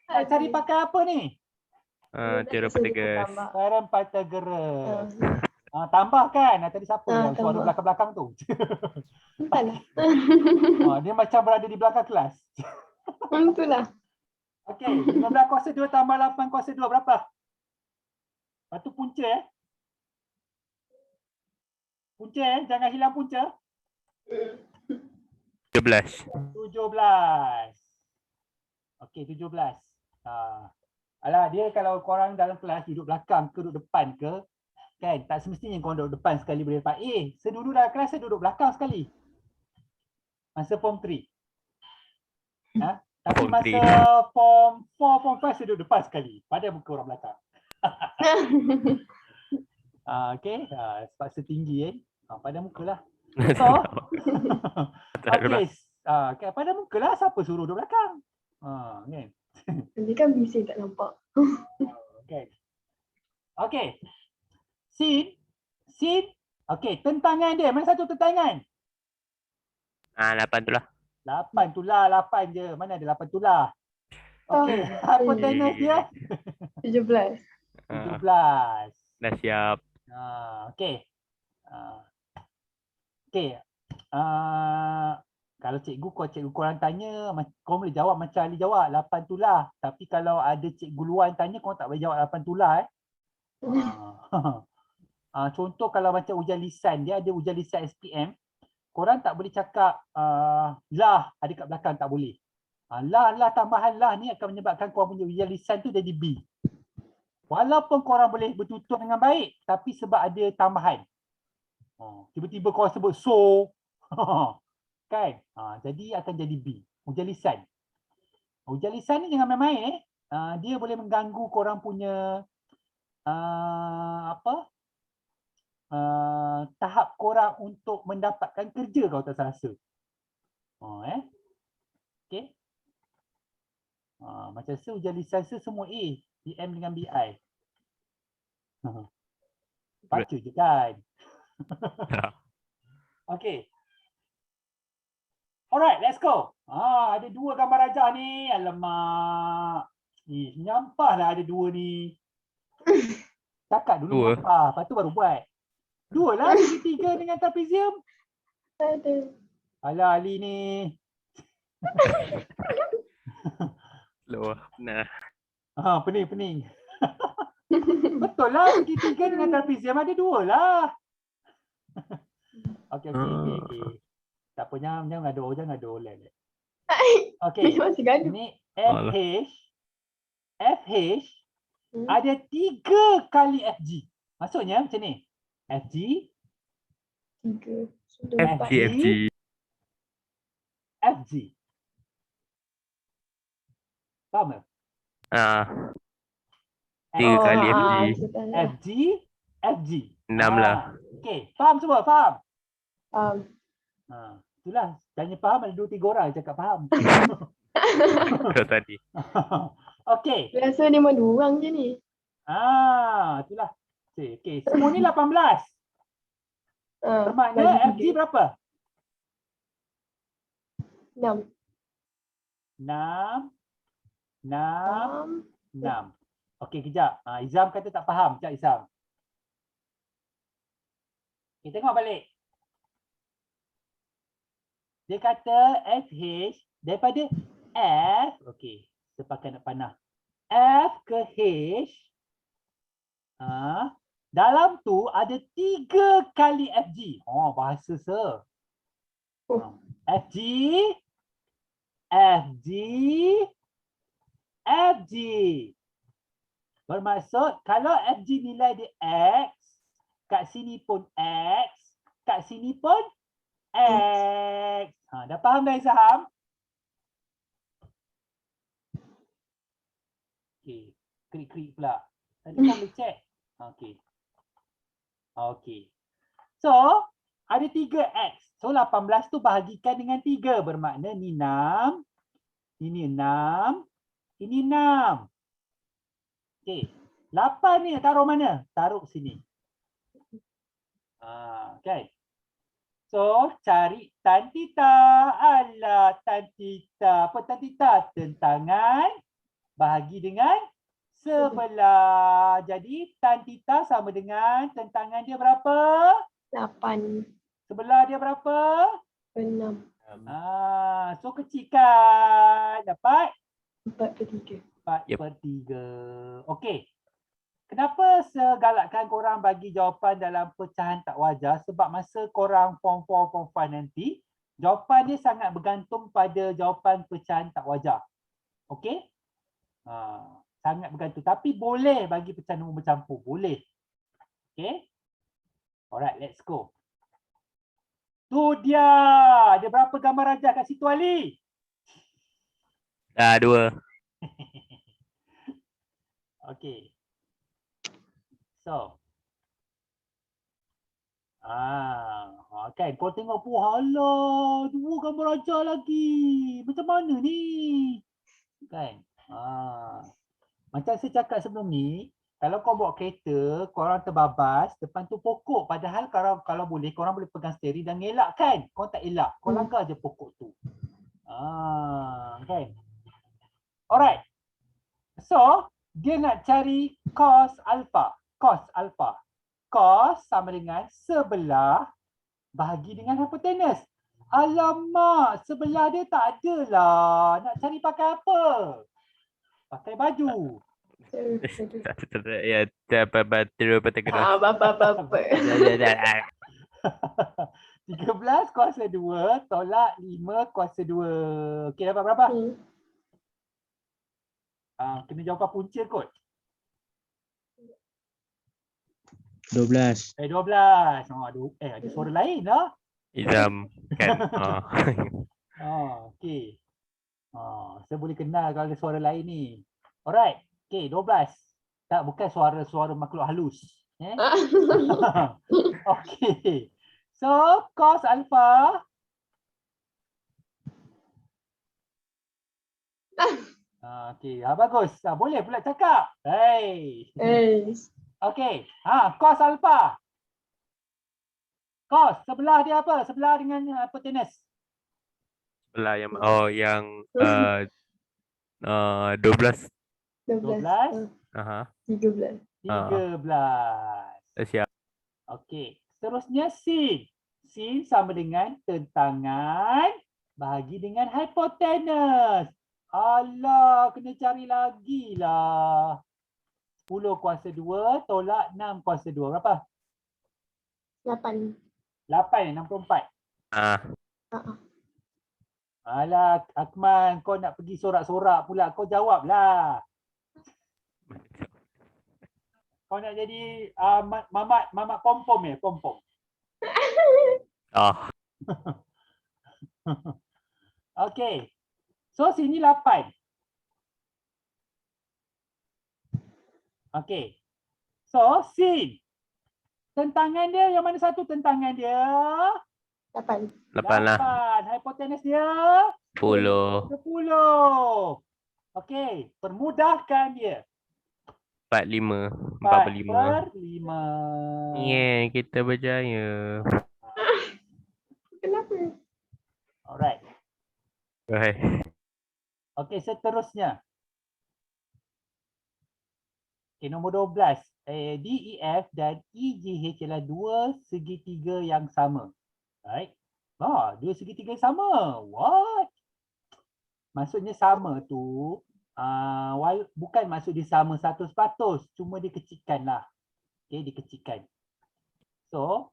Nak cari pakai apa ni? Teorem Pythagoras. Teorem Pythagoras. Tambahkan. Tadi siapa yang suara tambah. belakang-belakang tu? Entahlah. Dia macam berada di belakang kelas. Itulah. Okey, 15 kuasa 2 tambah 8 kuasa 2 berapa? Lepas tu punca Punca jangan hilang punca. 17. 17. Okey, 17. Alah, dia kalau korang dalam kelas duduk belakang ke duduk depan ke, kan tak semestinya korang duduk depan sekali boleh dapat A. Sedulu dalam kelas saya duduk belakang sekali. Masa form 3. Tapi Form masa 3. form 4, form 5 saya duduk depan sekali. Pada muka orang belakang. Okey, sebab setinggi kan. Pada muka lah. So, okey. Pada muka lah siapa suruh duduk belakang. Kan? Nanti kan bising tak nampak. Okay. Okey. Sin. Okey, tentangan dia. Mana satu tentangan? 8 tu lah. 8 tulah, 8 je. Mana ada 8 tulah? Okey, hipotenus dia 17. 17. Dah siap. Okey. Okey. Kalau cikgu korang tanya, korang boleh jawab macam Ali jawab, 8 tulah. Tapi kalau ada cikgu luar tanya, korang tak boleh jawab 8 tulah. Contoh kalau macam ujian lisan, dia ada ujian lisan SPM, korang tak boleh cakap lah ada kat belakang, tak boleh. Lah tambahan lah ni akan menyebabkan korang punya ujian lisan tu jadi B. Walaupun korang boleh bertutur dengan baik, tapi sebab ada tambahan. Tiba-tiba korang sebut so. Kan? Jadi akan jadi B. Ujian lisan. Ujian lisan ni jangan main-main. Dia boleh mengganggu korang punya tahap korang untuk mendapatkan kerja kalau tak salah rasa. Okey. Macam ujian lisan semua A, BM dengan BI. Baca je kan. Okey. Alright, let's go. Ada 2 gambar rajah ni. Alamak. Nyampah lah ada 2 ni. Cakap dulu nyampah, lepas tu baru buat. 2 lah, segitiga dengan trapezium. Ada. Alah Ali ni. Loh, nah. Pening. Betul lah, segitiga dengan trapezium ada 2 lah. Okey. Tak apa, jangan gaduh. Okey. Masih gaduh. Ni FH ada 3 kali FG. Maksudnya macam ni. FG 3. FG. Faham tak? 3 kali FG. FG. 6 lah. Okey, faham semua? Faham? Faham. Itulah, tanya faham ada 2-3 orang cakap faham. Betul tadi. Okey. Biasa ni cuma 2 orang je ni. Itulah. Okey, semua ni 18. Bermakna FG berapa? 6. 6. Okey, kejap. Izam kata tak faham. Sekejap Izam. Okey, tengok balik. Dia kata FH daripada F, okey, sepakat nak panah. F ke H, dalam tu ada 3 kali FG. Oh, bahasa sir. FG, FG, FG. Bermaksud kalau FG nilai dia X, kat sini pun X, kat sini pun X. Dah faham dah Izham? Okey, klik-klik pula. Tadi kau boleh check. Okey. Okey. So, ada 3X. So, 18 tu bahagikan dengan 3. Bermakna ni 6. Ini 6. Ini 6. Okey. 8 ni nak taruh mana? Taruh sini. Kan? So, cari tan theta. Alah, tan theta. Apa tan theta? Tentangan bahagi dengan sebelah. Jadi, tan theta sama dengan tentangan dia berapa? 8. Sebelah dia berapa? 6. So kecilkan. Dapat? 4/3. 4/3. Okey. Kenapa segalakkan korang bagi jawapan dalam pecahan tak wajar? Sebab masa korang form 4, form 5 nanti, jawapan dia sangat bergantung pada jawapan pecahan tak wajar. Okey? Sangat bergantung. Tapi boleh bagi pecahan nombor bercampur. Boleh. Okey? Alright, let's go. Tu dia. Ada berapa gambar rajah kat situ, Ali? Dah 2. Okey. So. Kan kau tengok pun, halah, 2 gambar rajah lagi. Macam mana ni? Kan? Macam saya cakap sebelum ni, kalau kau bawa kereta, korang terbabas, depan tu pokok. Padahal kalau boleh, korang boleh pegang steering dan elak kan? Kau tak elak. Kau langgar je pokok tu. Kan? Alright. So, dia nak cari cos alpha. Cos alpha. Cos sama dengan sebelah bahagi dengan hypotenuse. Alamak, sebelah dia tak ada lah. Nak cari pakai apa? Pakai baju. Ya, terus patah Bapa. 13 kuasa 2 tolak 5 kuasa 2. Okey, dapat berapa? Kena jawapan punca kot. 12. 12. Ada suara lain lah. Izham kan. Okey. Saya boleh kenal kalau ada suara lain ni. Alright. Okey, 12. Tak, bukan suara-suara makhluk halus. Okey. So, cos alpha. Okey, bagus. Boleh pula cakap. Hey. Okey. Cos alpha. Cos, sebelah dia apa? Sebelah dengan hypotenuse. Sebelah yang 12. 12. 13. 13. Siap. Okey. Seterusnya sin. Sin sama dengan tentangan bahagi dengan hypotenuse. Alah, kena cari lagi lah. 10 kuasa 2 tolak 6 kuasa 2. Berapa? 8. 8, 64. Alah, Akmal, kau nak pergi sorak-sorak pula. Kau jawablah. Kau nak jadi mamat pom-pom ya? Pom-pom. Okey. So, sini 8. Okey. So, sin. Tentangan dia yang mana satu tentangan dia? 8. 8 lah. 8. Hypotenuse dia? 10. 10. Okey. Permudahkan dia. 45. 4/5. Yeah, kita berjaya. Kenapa? Alright. Okey, seterusnya. Okey, nombor 12. DEF dan EGH adalah dua segitiga yang sama. Right? Dua segitiga yang sama. What? Maksudnya sama tu, bukan maksud dia sama 100%, cuma dikecilkan lah. Okay, dikecilkan. So,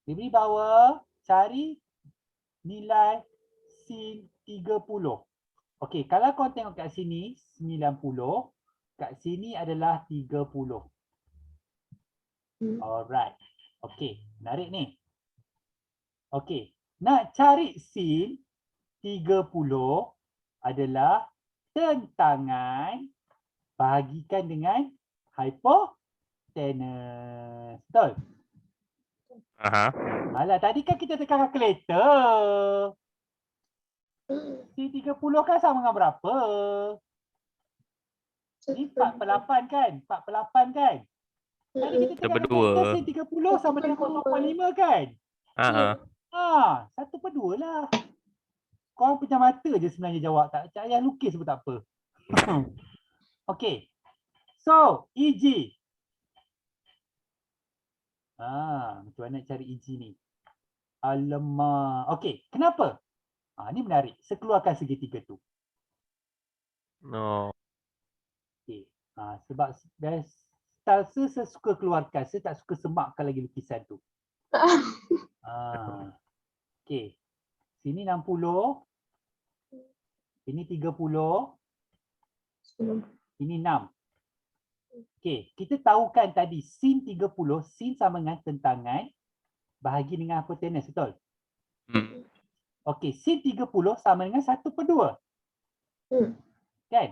dia beri bahawa cari nilai sin 30. Okey, kalau kau tengok kat sini 90, kat sini adalah 30. Alright. Okey, menarik ni. Okey, nak cari sin 30 adalah tentangan bahagikan dengan hypotenuse. Betul? Aha. Alah, tadi kan kita tekan kalkulator. Sin 30 kan sama dengan berapa? Ni 4/8 kan? 4/8 kan? Tadi kita tekan Berdua. kalkulator sin 30 sama dengan 0.5 kan? Aha. 1/2 lah. Korang pejam mata je sebenarnya jawab. Tak payah lukis pun tak apa. Okey. So, EG. Macam mana nak cari EG ni? Alamak. Okey, kenapa? Ni menarik. Sekeluarkan segitiga tu. No. Okey. Sebab saya suka keluarkan. Saya tak suka semakkan lagi lukisan tu. Okey. Sini 60. Ini 30. Ini 6. Okey, kita tahukan tadi sin 30, sin sama dengan tentangan bahagi dengan hypotenuse, betul? Okey, sin 30 sama dengan 1/2. Kan?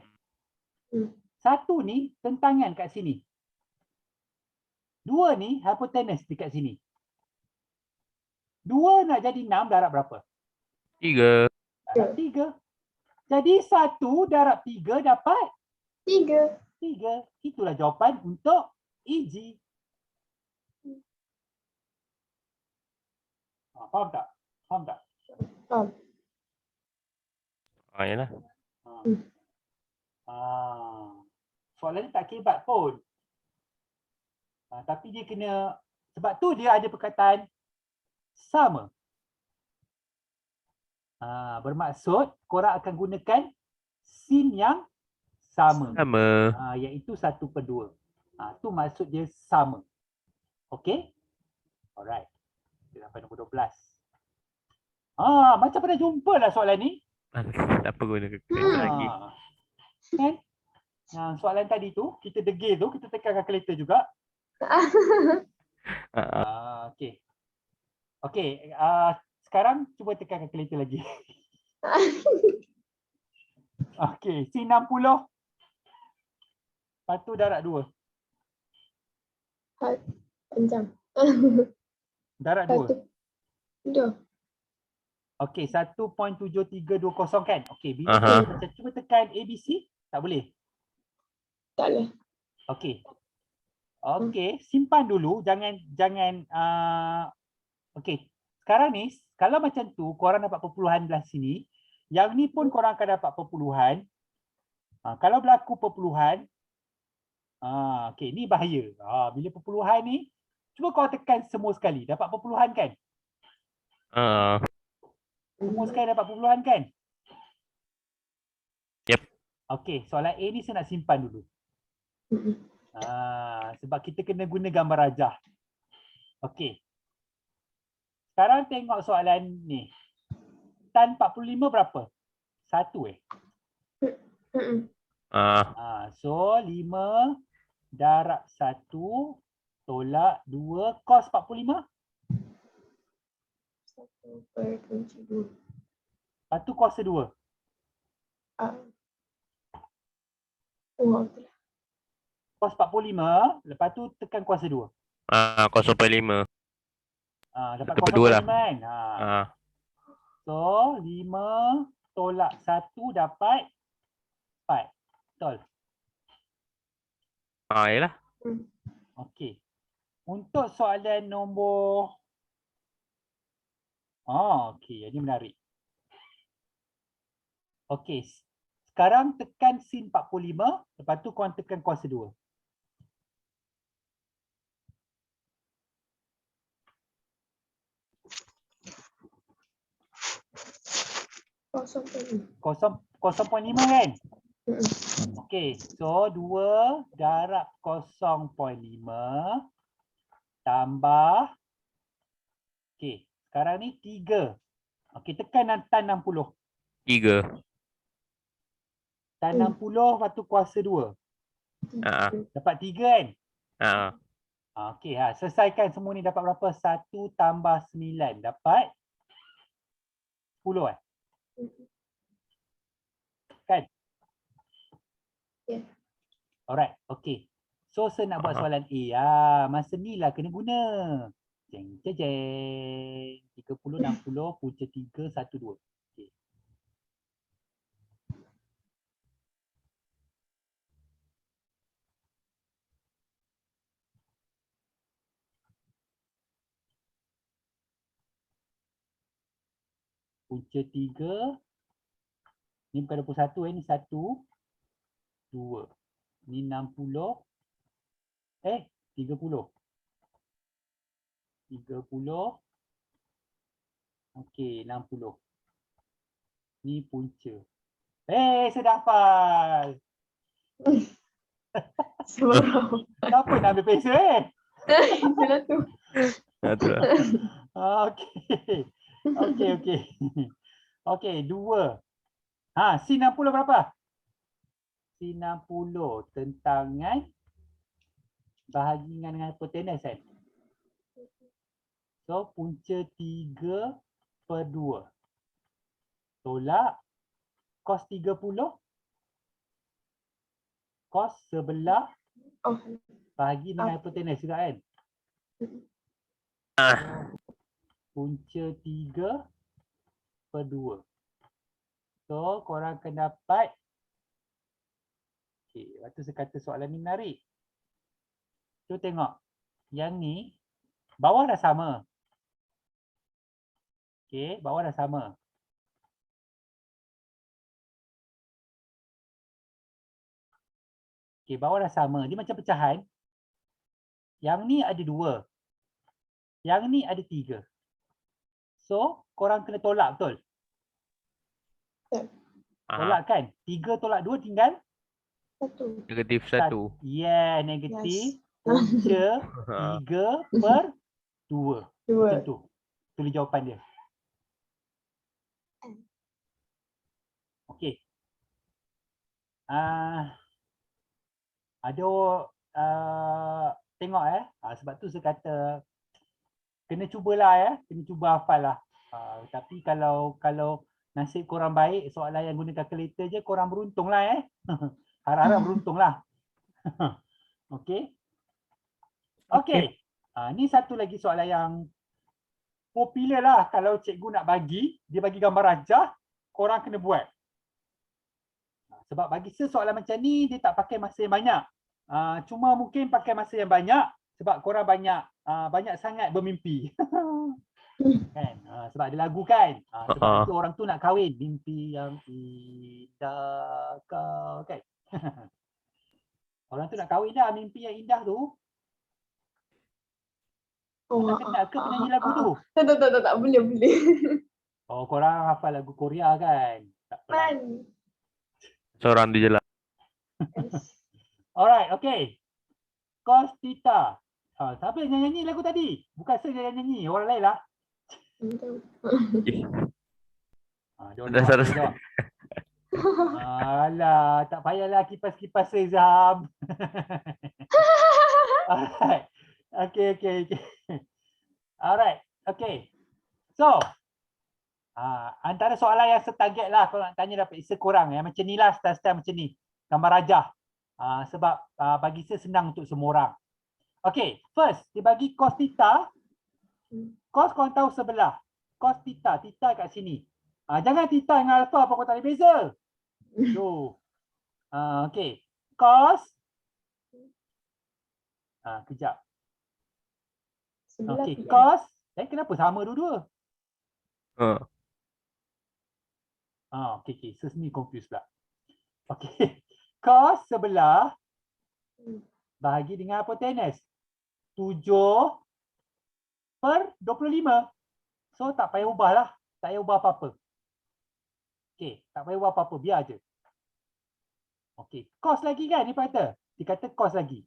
1 ni tentangan kat sini. 2 ni hypotenuse dekat sini. 2 nak jadi 6 darab berapa? 3. Darab 3. Jadi 1 darab 3 dapat 3. 3. Itulah jawapan untuk EG. Faham tak? Faham tak? Faham. Yalah. Soalan ni tak kebat pun. Tapi dia kena, sebab tu dia ada perkataan sama. Bermaksud korang akan gunakan sin yang sama. Iaitu 1/2. Tu maksud dia sama. Okey? Alright. Kita sampai nombor 12. Macam pernah jumpa lah soalan ni. Tak apa guna kalkulator lagi. Kan? Soalan tadi tu, kita degil tu, kita tekan kalkulator juga. Okey. Okey, sekarang cuba tekan kalkulator lagi. Okey, sin 60. Lepas tu darab 2. Panjang. Darab 2. Dah. Okey, 1.7320 kan? Okey, bila kita macam cuba tekan ABC, tak boleh. Tak boleh. Okey. Okey, simpan dulu, jangan okey. Sekarang ni kalau macam tu korang dapat perpuluhan belah sini, yang ni pun korang akan dapat perpuluhan. Kalau berlaku perpuluhan, okey, ni bahaya. Bila perpuluhan ni, cuba kau tekan semua sekali, dapat perpuluhan kan? Semua sekali dapat perpuluhan kan? Yep. Okey, soalan A ni saya nak simpan dulu. Sebab kita kena guna gambar rajah. Okey. Sekarang tengok soalan ni. Tan 45 berapa? 1 So 5 darab 1 tolak 2 cos 45. 1/22. Lepas tu cos 2. Betul. Cos 45, lepas tu tekan kuasa 2. 0.5. Dapat Satu cos per dua 45 kan? So 5 tolak 1 dapat 4. Betul? Yalah. Okey. Untuk soalan nombor okey, ini menarik. Okey. Sekarang tekan sin 45, lepas tu korang tekan kuasa 2. 0.5. 0.5 kan? Mm-mm. Okey, so 2 darab 0.5 tambah, okey, sekarang ni 3. Okey, tekan tan 60. 3. Tan 60 lepas tu kuasa 2. Ah, Dapat 3 kan? ah. Okey, selesaikan semua ni dapat berapa? 1 tambah 9 dapat 10 kan? Kan? Ya. Alright, okey. So saya nak buat Aha. soalan A. Masa ni lah kena guna. Jeng jeng jeng. 30 60 punca 3 1 2. Okey. Punca 3 ni bukan 21 ni 1 2. Ni 60 30. 30. Okey, 60. Ni punca. Saya dah hafal. Seberapa? Siapa nak ambil pensel Itulah tu. Tu lah. Okey. Okey. Okey, 2. C 60 berapa? C 60 tentangan bahagian dengan hipotenus kan? So, punca 3 per 2. Tolak cos 30. Cos sebelah Oh, bahagi dengan hipotenus juga kan? Ah. Punca 3 per 2. So, korang akan dapat. Okey, lepas tu saya kata soalan ni menarik. Tu tengok. Yang ni, bawah dah sama. Okey, bawah dah sama. Okey, bawah dah sama. Dia macam pecahan. Yang ni ada 2. Yang ni ada 3. So, korang kena tolak betul? Ah. Tolak kan? 3 tolak 2 tinggal? 1. Negatif 1. Yeah, negatif. Yes. Punca 3 per 2. 2. Macam tu. Tulis jawapan dia. Okey. Ada tengok sebab tu saya kata kena cubalah kena cuba hafal lah. Tapi kalau nasib korang baik, soalan yang guna kalkulator je, korang beruntung lah Harap-harap beruntung lah. Okey. Okey. Ni satu lagi soalan yang popular lah. Kalau cikgu nak bagi, dia bagi gambar rajah, korang kena buat. Sebab bagi soalan macam ni, dia tak pakai masa yang banyak. Cuma mungkin pakai masa yang banyak sebab korang banyak sangat bermimpi. Kan? Sebab ada lagu kan. Sebab nanti orang tu nak kahwin. Mimpi yang indah kau kan. Orang tu nak kahwin dah, mimpi yang indah tu. Tak kenal ke penyanyi lagu tu? Tak. Boleh. Oh, korang hafal lagu Korea kan? Tak apa. Seorang tu je lah. Alright, okay. Cos theta. Siapa yang nyanyi lagu tadi? Bukan saya yang nyanyi, orang lain lah. Dah selesai. Alah, tak payahlah kipas-kipas Sezam. Alright. Okay. Alright, okay. So, antara soalan yang setarget lah kalau nak tanya dapat sekurang macam ni lah, style-style macam ni. Gambar rajah. Sebab bagi saya senang untuk semua orang. Okay, first, dia bagi cos theta. Cos korang tahu sebelah. Cos theta, theta kat sini. Jangan theta dengan alpha apa kau tak ada beza. So, okay. Cos. Kejap. Okay, cos. Kenapa sama dua-dua? Okay. So, sini confused pula. Okay. Cos sebelah bahagi dengan hipotenus. 7 per 25. So, tak payah ubah lah. Tak payah ubah apa-apa. Okey, tak payah buat apa-apa, biar je. Okey, cos lagi kan dia kata? Dia kata cos lagi.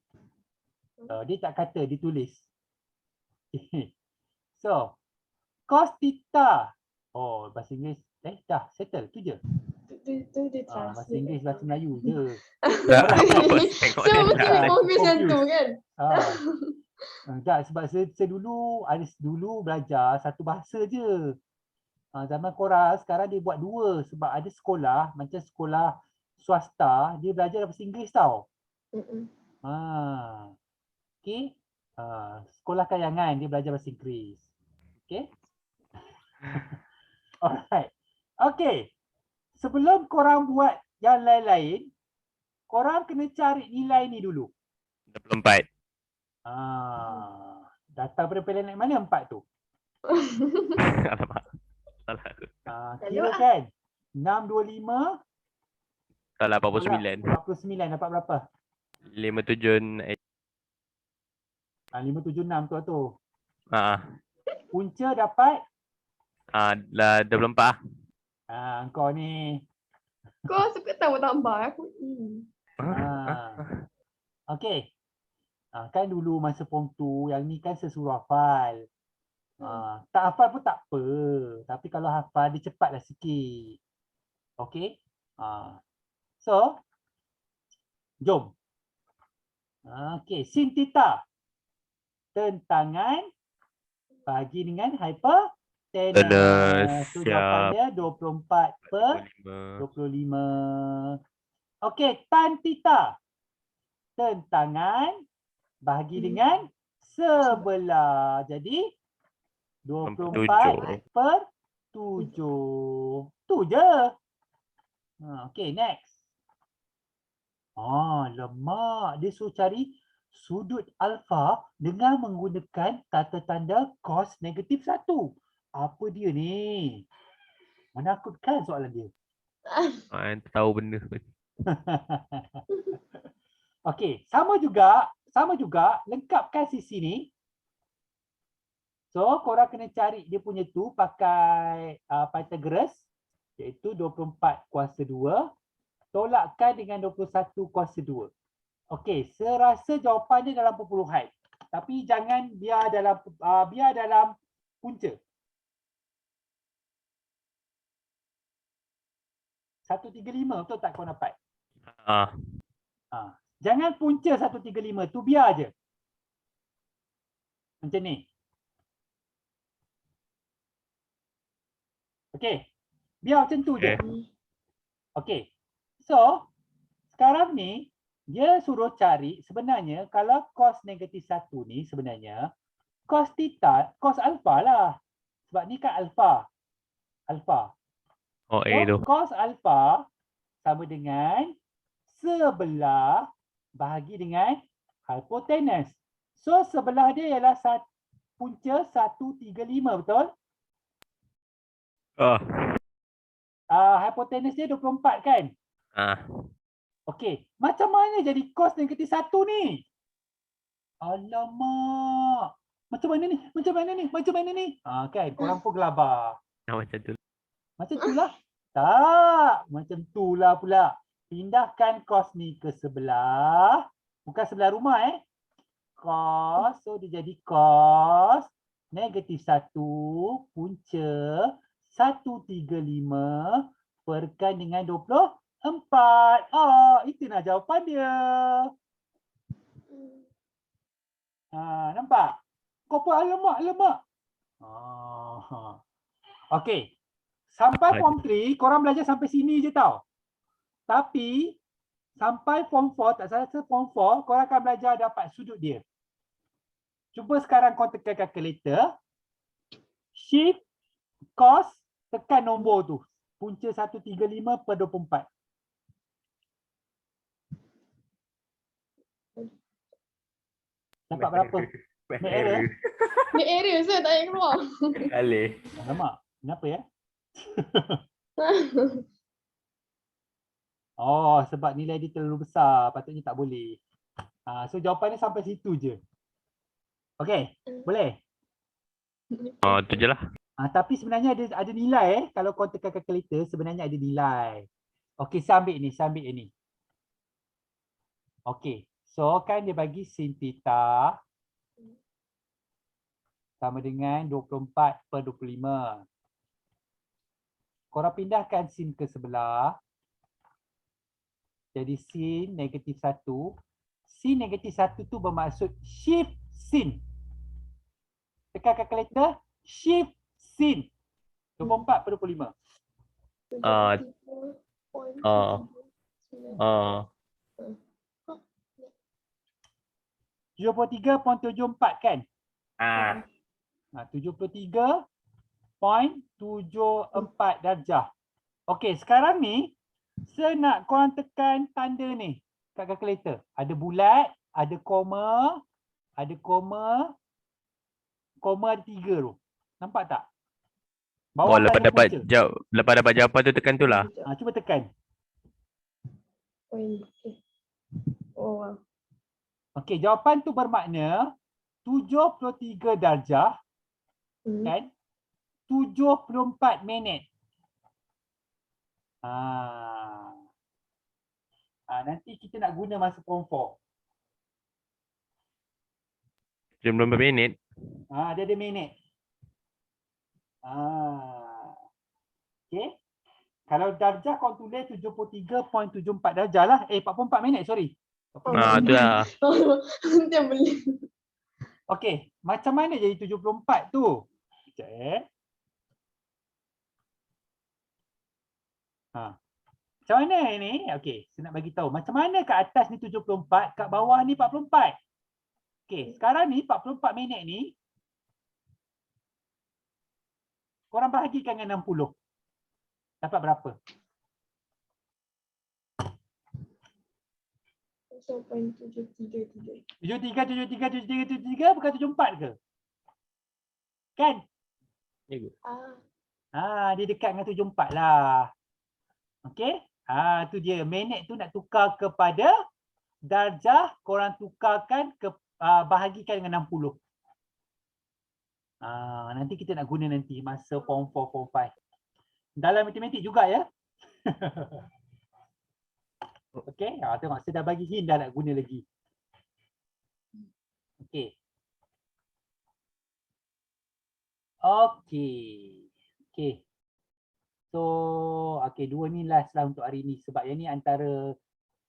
Dia tak kata, dia tulis. So, cos theta. Oh, bahasa Inggeris. Dah settle tu je. Tu dia Bahasa translate. Inggeris, bahasa Melayu je. Tak, Alright. apa tengok So dia mesti tak. confuse yang tu confused. kan? Tak, sebab saya dulu belajar satu bahasa je. Zaman korang sekarang dia buat dua sebab ada sekolah macam sekolah swasta dia belajar bahasa Inggeris tau. Okey. Sekolah kayangan dia belajar bahasa Inggeris. Okey. Alright. Okey. Sebelum korang buat yang lain-lain, korang kena cari nilai ni dulu. 24. Datang pada pilihan naik mana 4 tu? Alamak. Salah aku. Kira kan 625 Salah 49. 49 dapat berapa? 57. 576 tu. Punca dapat Dah 24 kau ni. Kau suka tambah-tambah aku. Okey. Kan dulu masa form 2 yang ni kan sesuruh hafal. Tak hafal pun tak apa. Tapi kalau hafal dia cepatlah sikit. Okey. So jom. Okey, sin theta. Tentangan bagi dengan hypotenuse. So jawapan dia 24 per 25. Okey, tan theta. Tentangan bahagi dengan sebelah. Jadi 24 per 7. Tu je. Okey, next. Lemak. Dia suruh cari sudut alfa dengan menggunakan tata tanda cos negatif 1. Apa dia ni? Menakutkan soalan dia. Tahu benda. Okey, sama juga lengkapkan sisi ni. So, korang kena cari dia punya tu pakai Pythagoras iaitu 24 kuasa 2 tolakkan dengan 21 kuasa 2. Okey, serasa jawapan dia dalam perpuluhan. Tapi jangan biar dalam punca. 135 betul tak kau dapat? Jangan punca 135 tu biar je. Macam ni. Okey. Biar macam tu je. Okey. So, sekarang ni dia suruh cari sebenarnya kalau cos negatif 1 ni sebenarnya cos theta, cos alpha lah. Sebab ni kan alpha. Oh, So, cos alpha sama dengan sebelah bahagi dengan hypotenuse. So, sebelah dia ialah punca 135, betul? Hypotenuse dia 24 kan? Okey, macam mana jadi cos negatif 1 ni? Alamak. Macam mana ni? Kan, korang pun gelabah. Macam tu. Macam tu lah. Tak, macam tu lah pula. Pindahkan cos ni ke sebelah. Bukan sebelah rumah Cos, so dia jadi cos negatif 1 punca 135 perkan dengan 24. Itulah jawapan dia. Nampak? Kau pun alamak. Okey. Sampai form 3, korang belajar sampai sini je tau. Tapi, sampai form 4, tak salah form 4, korang akan belajar dapat sudut dia. Cuba sekarang kau tekan calculator. Shift, cos, tekan nombor tu. Punca 135 per 24. Dapat berapa? Make error? Make error saya tak payah keluar. Kali. Alamak, kenapa ya? Sebab nilai dia terlalu besar, patutnya tak boleh. So jawapannya sampai situ je. Okey, boleh? Tu je lah. Tapi sebenarnya ada nilai kalau kau tekan calculator sebenarnya ada nilai. Okey, saya ambil ni. Okey. So kan dia bagi sin theta sama dengan 24/25. Korang pindahkan sin ke sebelah. Jadi sin -1. Sin -1 tu bermaksud shift sin. Tekan calculator, shift sin. 24/25. Ah, ah, ah. 73.74 kan? Ah. 73.74 darjah. Okey, sekarang ni saya nak korang tekan tanda ni kat calculator. Ada bulat, ada koma, koma ada 3 tu. Nampak tak? Oh, Bawah lepas tanda dapat punca. lepas dapat jawapan tu tekan tu lah. Cuba tekan. Okay. Oh, wow. Okey, jawapan tu bermakna 73 darjah kan? 74 minit. Nanti kita nak guna masa form 4. 94 minit. Dia ada minit. Okey. Kalau darjah kau tulis 73.74 darjah lah. 44 minit, sorry. 44 Tu lah. Dia boleh. Okey, macam mana jadi 74 tu? Sekejap. Macam mana ni? Okey, saya nak bagi tahu. Macam mana kat atas ni 74, kat bawah ni 44. Okey, sekarang ni 44 minit ni korang bahagikan dengan 60. Dapat berapa? 0.733. 73 bukan 74 ke? Kan? Dia dekat dengan 74 lah. Okey? Tu dia. Minit tu nak tukar kepada darjah, korang tukarkan ke bahagikan dengan 60. Nanti kita nak guna nanti masa form 4, form 5. Dalam matematik juga ya. Okey, tengok saya dah bagi hint dah nak guna lagi. Okey. Okey. So, dua ni last lah untuk hari ni sebab yang ni antara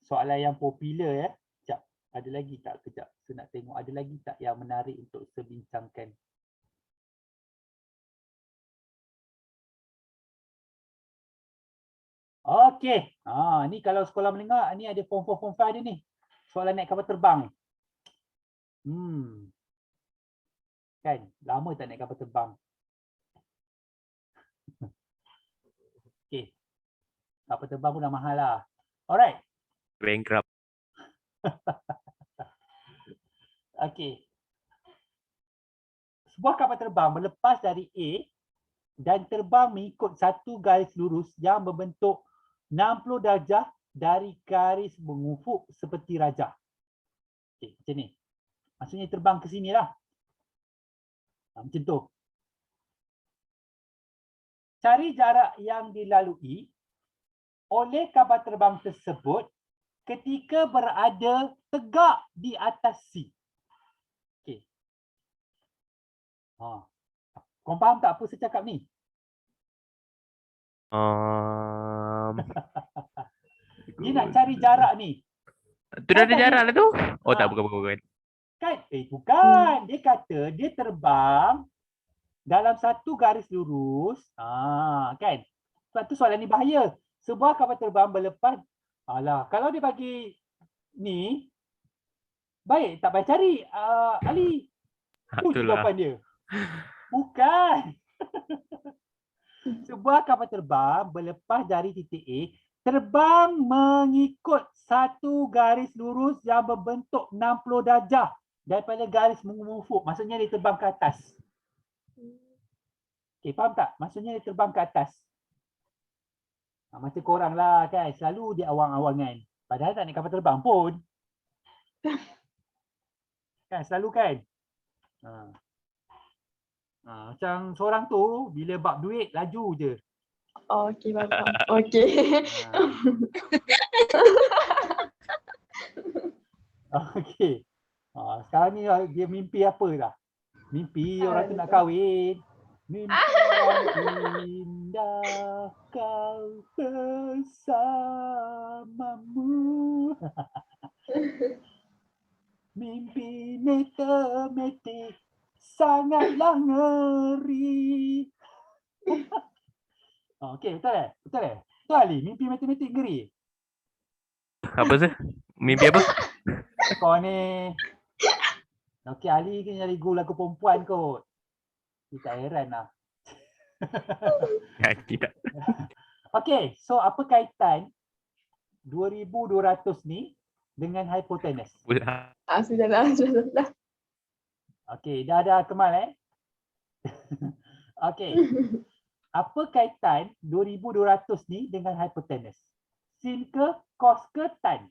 soalan yang popular ya. Sekejap, ada lagi tak? Kejap, saya nak tengok ada lagi tak yang menarik untuk saya bincangkan. Okey. Ni kalau sekolah menengah ni ada form 4, form 5 dia ni. Soalan naik kapal terbang. Kan, lama tak naik kapal terbang. Okey. Kapal terbang pun dah mahal lah. Alright. Bankrupt. Okey. Sebuah kapal terbang berlepas dari A dan terbang mengikut satu garis lurus yang berbentuk 60 darjah dari garis mengufuk seperti rajah. Okey, macam ni. Maksudnya terbang ke sini lah. Macam tu. Cari jarak yang dilalui oleh kapal terbang tersebut ketika berada tegak di atas sea. Okey. Korang faham tak apa saya cakap ni? Dia nak cari jarak ni. Tu dah ada jarak lah tu. Oh tak, bukan. Kan? Bukan. Dia kata dia terbang dalam satu garis lurus. Kan? Sebab tu soalan ni bahaya. Sebuah kapal terbang berlepas. Kalau dia bagi ni, baik tak payah cari. Ali. Itulah. Jawapan dia. Bukan. Sebuah kapal terbang berlepas dari titik A, terbang mengikut satu garis lurus yang berbentuk 60 darjah daripada garis mengufuk. Maksudnya dia terbang ke atas. Okey, faham tak? Maksudnya dia terbang ke atas. Macam korang lah kan, selalu dia awang-awangan. Padahal tak naik kapal terbang pun. Kan, selalu kan? Macam seorang tu bila bab duit laju je. Oh, okey, faham. Okey. Okey. Sekarang ni dia mimpi apa dah? Mimpi orang tu nak kahwin. Mimpi yang indah kau bersamamu. Mimpi matematik sangatlah ngeri. Okey, betul eh? Betul eh? Betul Ali, mimpi matematik ngeri. Apa sih? Mimpi apa? Kau ni. Okey, Ali kena jadi guru lagu perempuan kot. Dia tak heran lah. Tidak. Okey, so apa kaitan 2200 ni dengan hypotenuse? Sudah. Okey, dah ada Kemal eh? Okey. Apa kaitan 2200 ni dengan hypotenuse? Sin ke, cos ke, tan?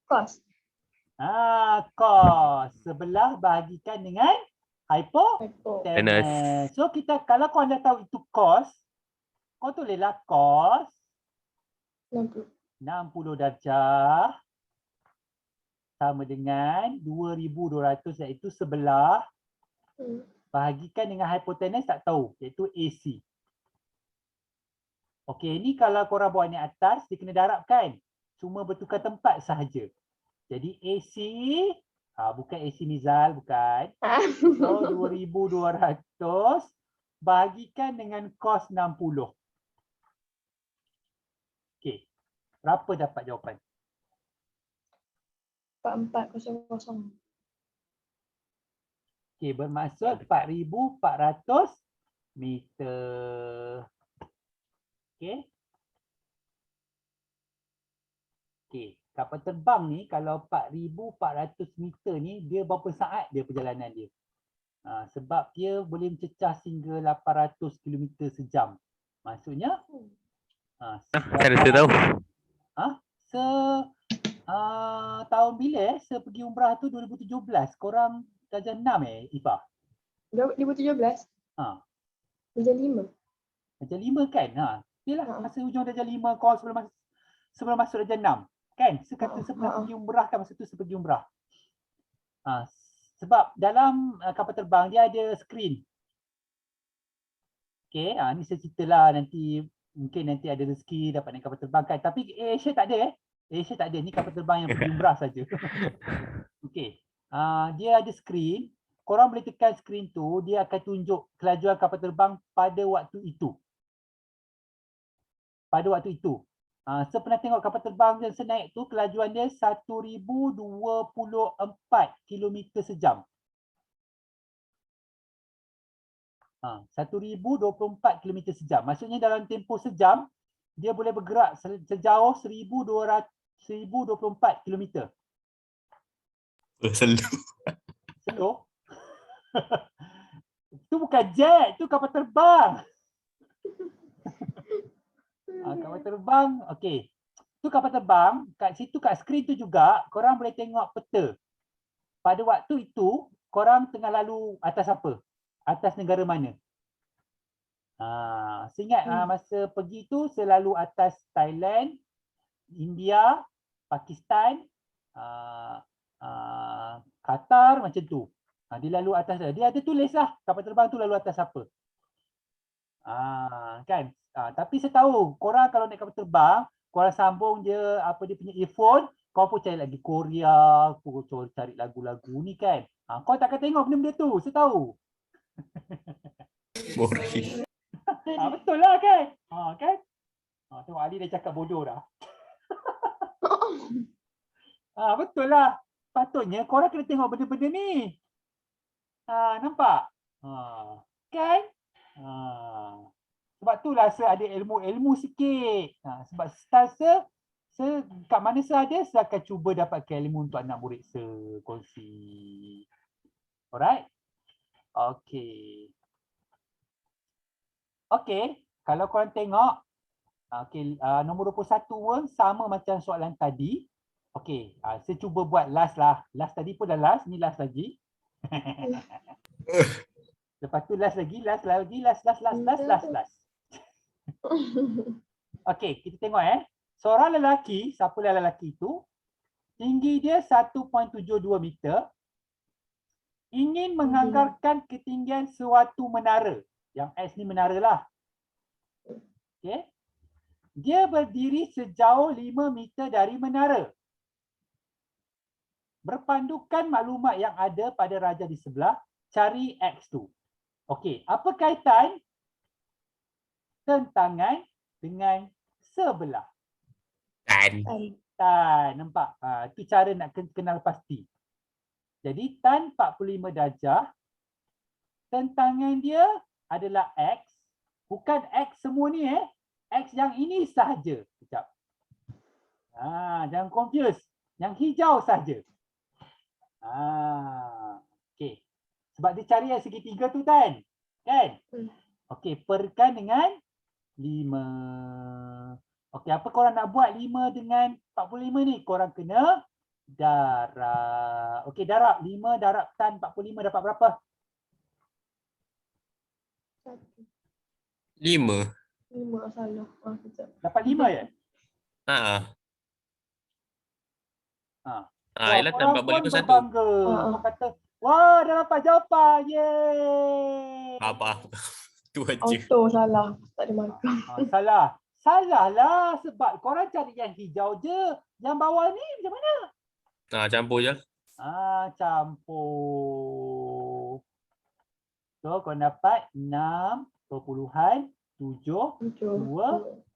Kos. Cos. Sebelah bahagikan dengan hypotenuse. Hypo. So kita, kalau kau dah tahu itu cos, kau tulislah cos 60. 60 darjah sama dengan 2200 iaitu sebelah bahagikan dengan hypotenuse tak tahu iaitu AC. Okey, ni kalau korang buat ni atas dia kena darabkan. Cuma bertukar tempat sahaja. Jadi AC bukan AC Nizal, bukan. So 2200 bahagikan dengan cos 60. Okey. Berapa dapat jawapan? 4400. Okey, bermaksud 4400 meter. Okey. Okey, kapal terbang ni kalau 4400 meter ni dia berapa saat dia perjalanan dia? Sebab dia boleh mencecah sehingga 800 km sejam. Maksudnya Saya rasa tahu. tahun bila pergi umrah tu 2017, korang darjah 6 Ifah? 2017. Darjah 5. Darjah 5 kan? Yalah, masa hujung darjah 5 kau sebelum masuk darjah 6. Kan? Sekata sebelum pergi umrah kan masa tu pergi umrah. Sebab dalam kapal terbang dia ada skrin. Okey, ni saya ceritalah nanti mungkin nanti ada rezeki dapat naik kapal terbang kan. Tapi Asia tak ada Asia tak ada. Ni kapal terbang yang pergi umrah saja. Okey. Dia ada skrin. Korang boleh tekan skrin tu, dia akan tunjuk kelajuan kapal terbang pada waktu itu. Pada waktu itu. Saya pernah tengok kapal terbang yang saya naik tu, kelajuan dia 1024 km sejam. 1024 km sejam. Maksudnya dalam tempoh sejam, dia boleh bergerak sejauh 1024 km. Slow? Itu bukan jet, itu kapal terbang. Kapal terbang, okey. Tu kapal terbang, kat situ kat skrin tu juga korang boleh tengok peta. Pada waktu itu, korang tengah lalu atas apa? Atas negara mana? Saya ingat masa pergi tu saya lalu atas Thailand, India, Pakistan, Qatar macam tu. Dia lalu atas dia ada tulis lah kapal terbang tu lalu atas apa. Kan? Tapi saya tahu korang kalau naik kapal terbang, korang sambung je apa dia punya earphone, kau pun cari lagi Korea, kau cari lagu-lagu ni kan. Kau takkan tengok benda-benda tu, saya tahu. Boring. Betul lah kan? Kan? Tengok Ali dah cakap bodoh dah. Betul lah. Patutnya korang kena tengok benda-benda ni. Nampak? Kan? Sebab itulah saya ada ilmu sikit. Sebab style saya kat mana saya ada, saya akan cuba dapatkan ilmu untuk anak murid saya kongsi. Alright? Okay. Okay, kalau korang tengok, nombor 21 pun sama macam soalan tadi. Okey, saya cuba buat last lah. Last tadi pun dah last, ni last lagi. Lepas tu last lagi, last. Okey, kita tengok seorang lelaki, siapalah lelaki itu, tinggi dia 1.72 meter, ingin menganggarkan ketinggian suatu menara. Yang S ni menara lah. Okey. Dia berdiri sejauh 5 meter dari menara. Berpandukan maklumat yang ada pada raja di sebelah, cari X tu. Okey, apa kaitan tentangan dengan sebelah? Tan. Tan, nampak? Itu cara nak kenal pasti. Jadi tan 45 darjah, tentangan dia adalah X, bukan X semua ni X yang ini sahaja. Sekejap. Jangan confuse. Yang hijau sahaja. Okey. Sebab dia cari yang segitiga tu kan? Kan? Okey, perkan dengan 5. Okey, apa korang nak buat 5 dengan 45 ni? Korang kena darab. Okey, darab. 5 darab tan 45 dapat berapa? 5. 5 salah. Sekejap. Dapat 5 je? Yelah tan 45 satu. Berbangga. Kau kata, wah dah dapat jawapan. Yeay. Apa? Tu aja. Auto salah. Tak ada markah. Salah. Salah lah sebab korang cari yang hijau je. Yang bawah ni macam mana? Campur je. Campur. So korang dapat 6.72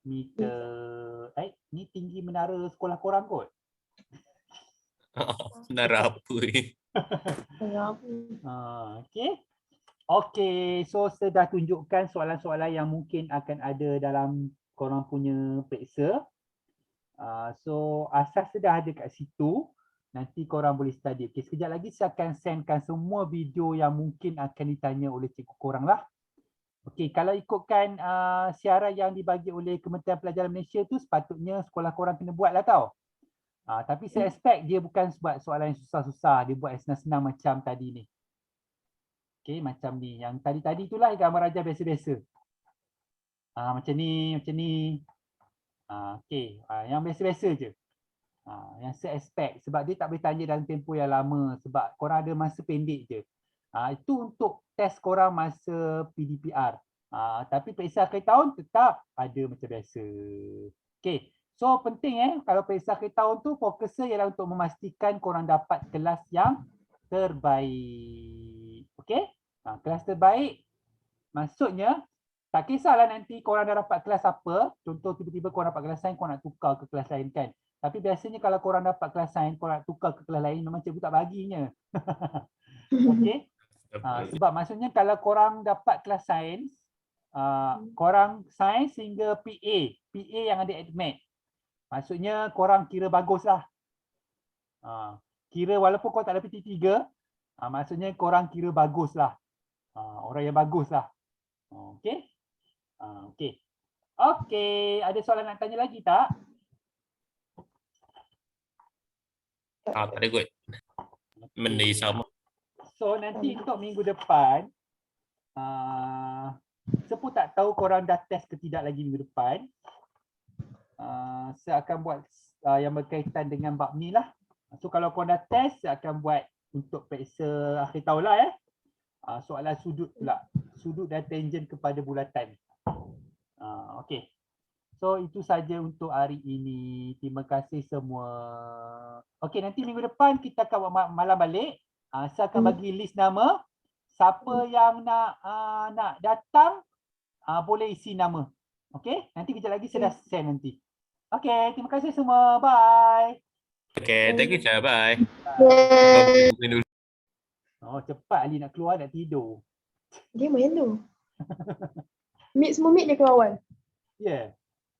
meter. Ni tinggi menara sekolah korang kot. Menara apa ni? Okey. Okey, so saya dah tunjukkan soalan-soalan yang mungkin akan ada dalam korang punya periksa. So asas dah ada kat situ. Nanti korang boleh study. Okey, sekejap lagi saya akan sendkan semua video yang mungkin akan ditanya oleh cikgu korang lah. Okey, kalau ikutkan siaran yang dibagi oleh Kementerian Pelajaran Malaysia tu, sepatutnya sekolah korang kena buat lah tau. Tapi saya expect dia bukan buat soalan yang susah-susah. Dia buat yang senang-senang macam tadi ni. Okey, macam ni. Yang tadi-tadi itulah gambar raja biasa-biasa. Macam ni, macam ni. Okey, yang biasa-biasa je. Yang saya expect. Sebab dia tak boleh tanya dalam tempoh yang lama. Sebab korang ada masa pendek je. Itu untuk test korang masa PDPR. Tapi periksa akhir tahun tetap ada macam biasa. Okey. So penting kalau periksa akhir tahun tu fokusnya ialah untuk memastikan korang dapat kelas yang terbaik. Okey? Kelas terbaik maksudnya tak kisahlah nanti korang dah dapat kelas apa. Contoh tiba-tiba korang dapat kelas sains, korang nak tukar ke kelas lain kan. Tapi biasanya kalau korang dapat kelas sains, korang nak tukar ke kelas lain, memang cikgu tak baginya. Okey? Sebab maksudnya kalau korang dapat kelas sains, korang sains hingga PA yang ada admit. Maksudnya korang kira bagus lah. Kira walaupun korang tak ada PT3, maksudnya korang kira bagus lah. Orang yang bagus lah. Okey? Okey. Okey, ada soalan nak tanya lagi tak? Tak ada kot. Benda sama. So nanti untuk minggu depan, saya pun tak tahu korang dah test ke tidak lagi minggu depan. Saya akan buat yang berkaitan dengan bab ni lah. So kalau korang dah test, saya akan buat untuk periksa akhir tahun lah soalan sudut pula. Sudut dan tangent kepada bulatan. Okey. So itu saja untuk hari ini. Terima kasih semua. Okey, nanti minggu depan kita akan buat malam balik. Saya akan bagi list nama. Siapa yang nak datang, boleh isi nama. Okey, nanti kejap lagi saya dah send nanti. Okey, terima kasih semua. Bye. Okay, thank you, Syah. Bye. Cepat Ali nak keluar, nak tidur. Dia main tu. Semua meet dia keluar awal. Yeah.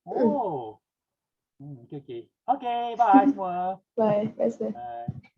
Oh. Okay. Okay, bye semua. Bye. Bye. Bye.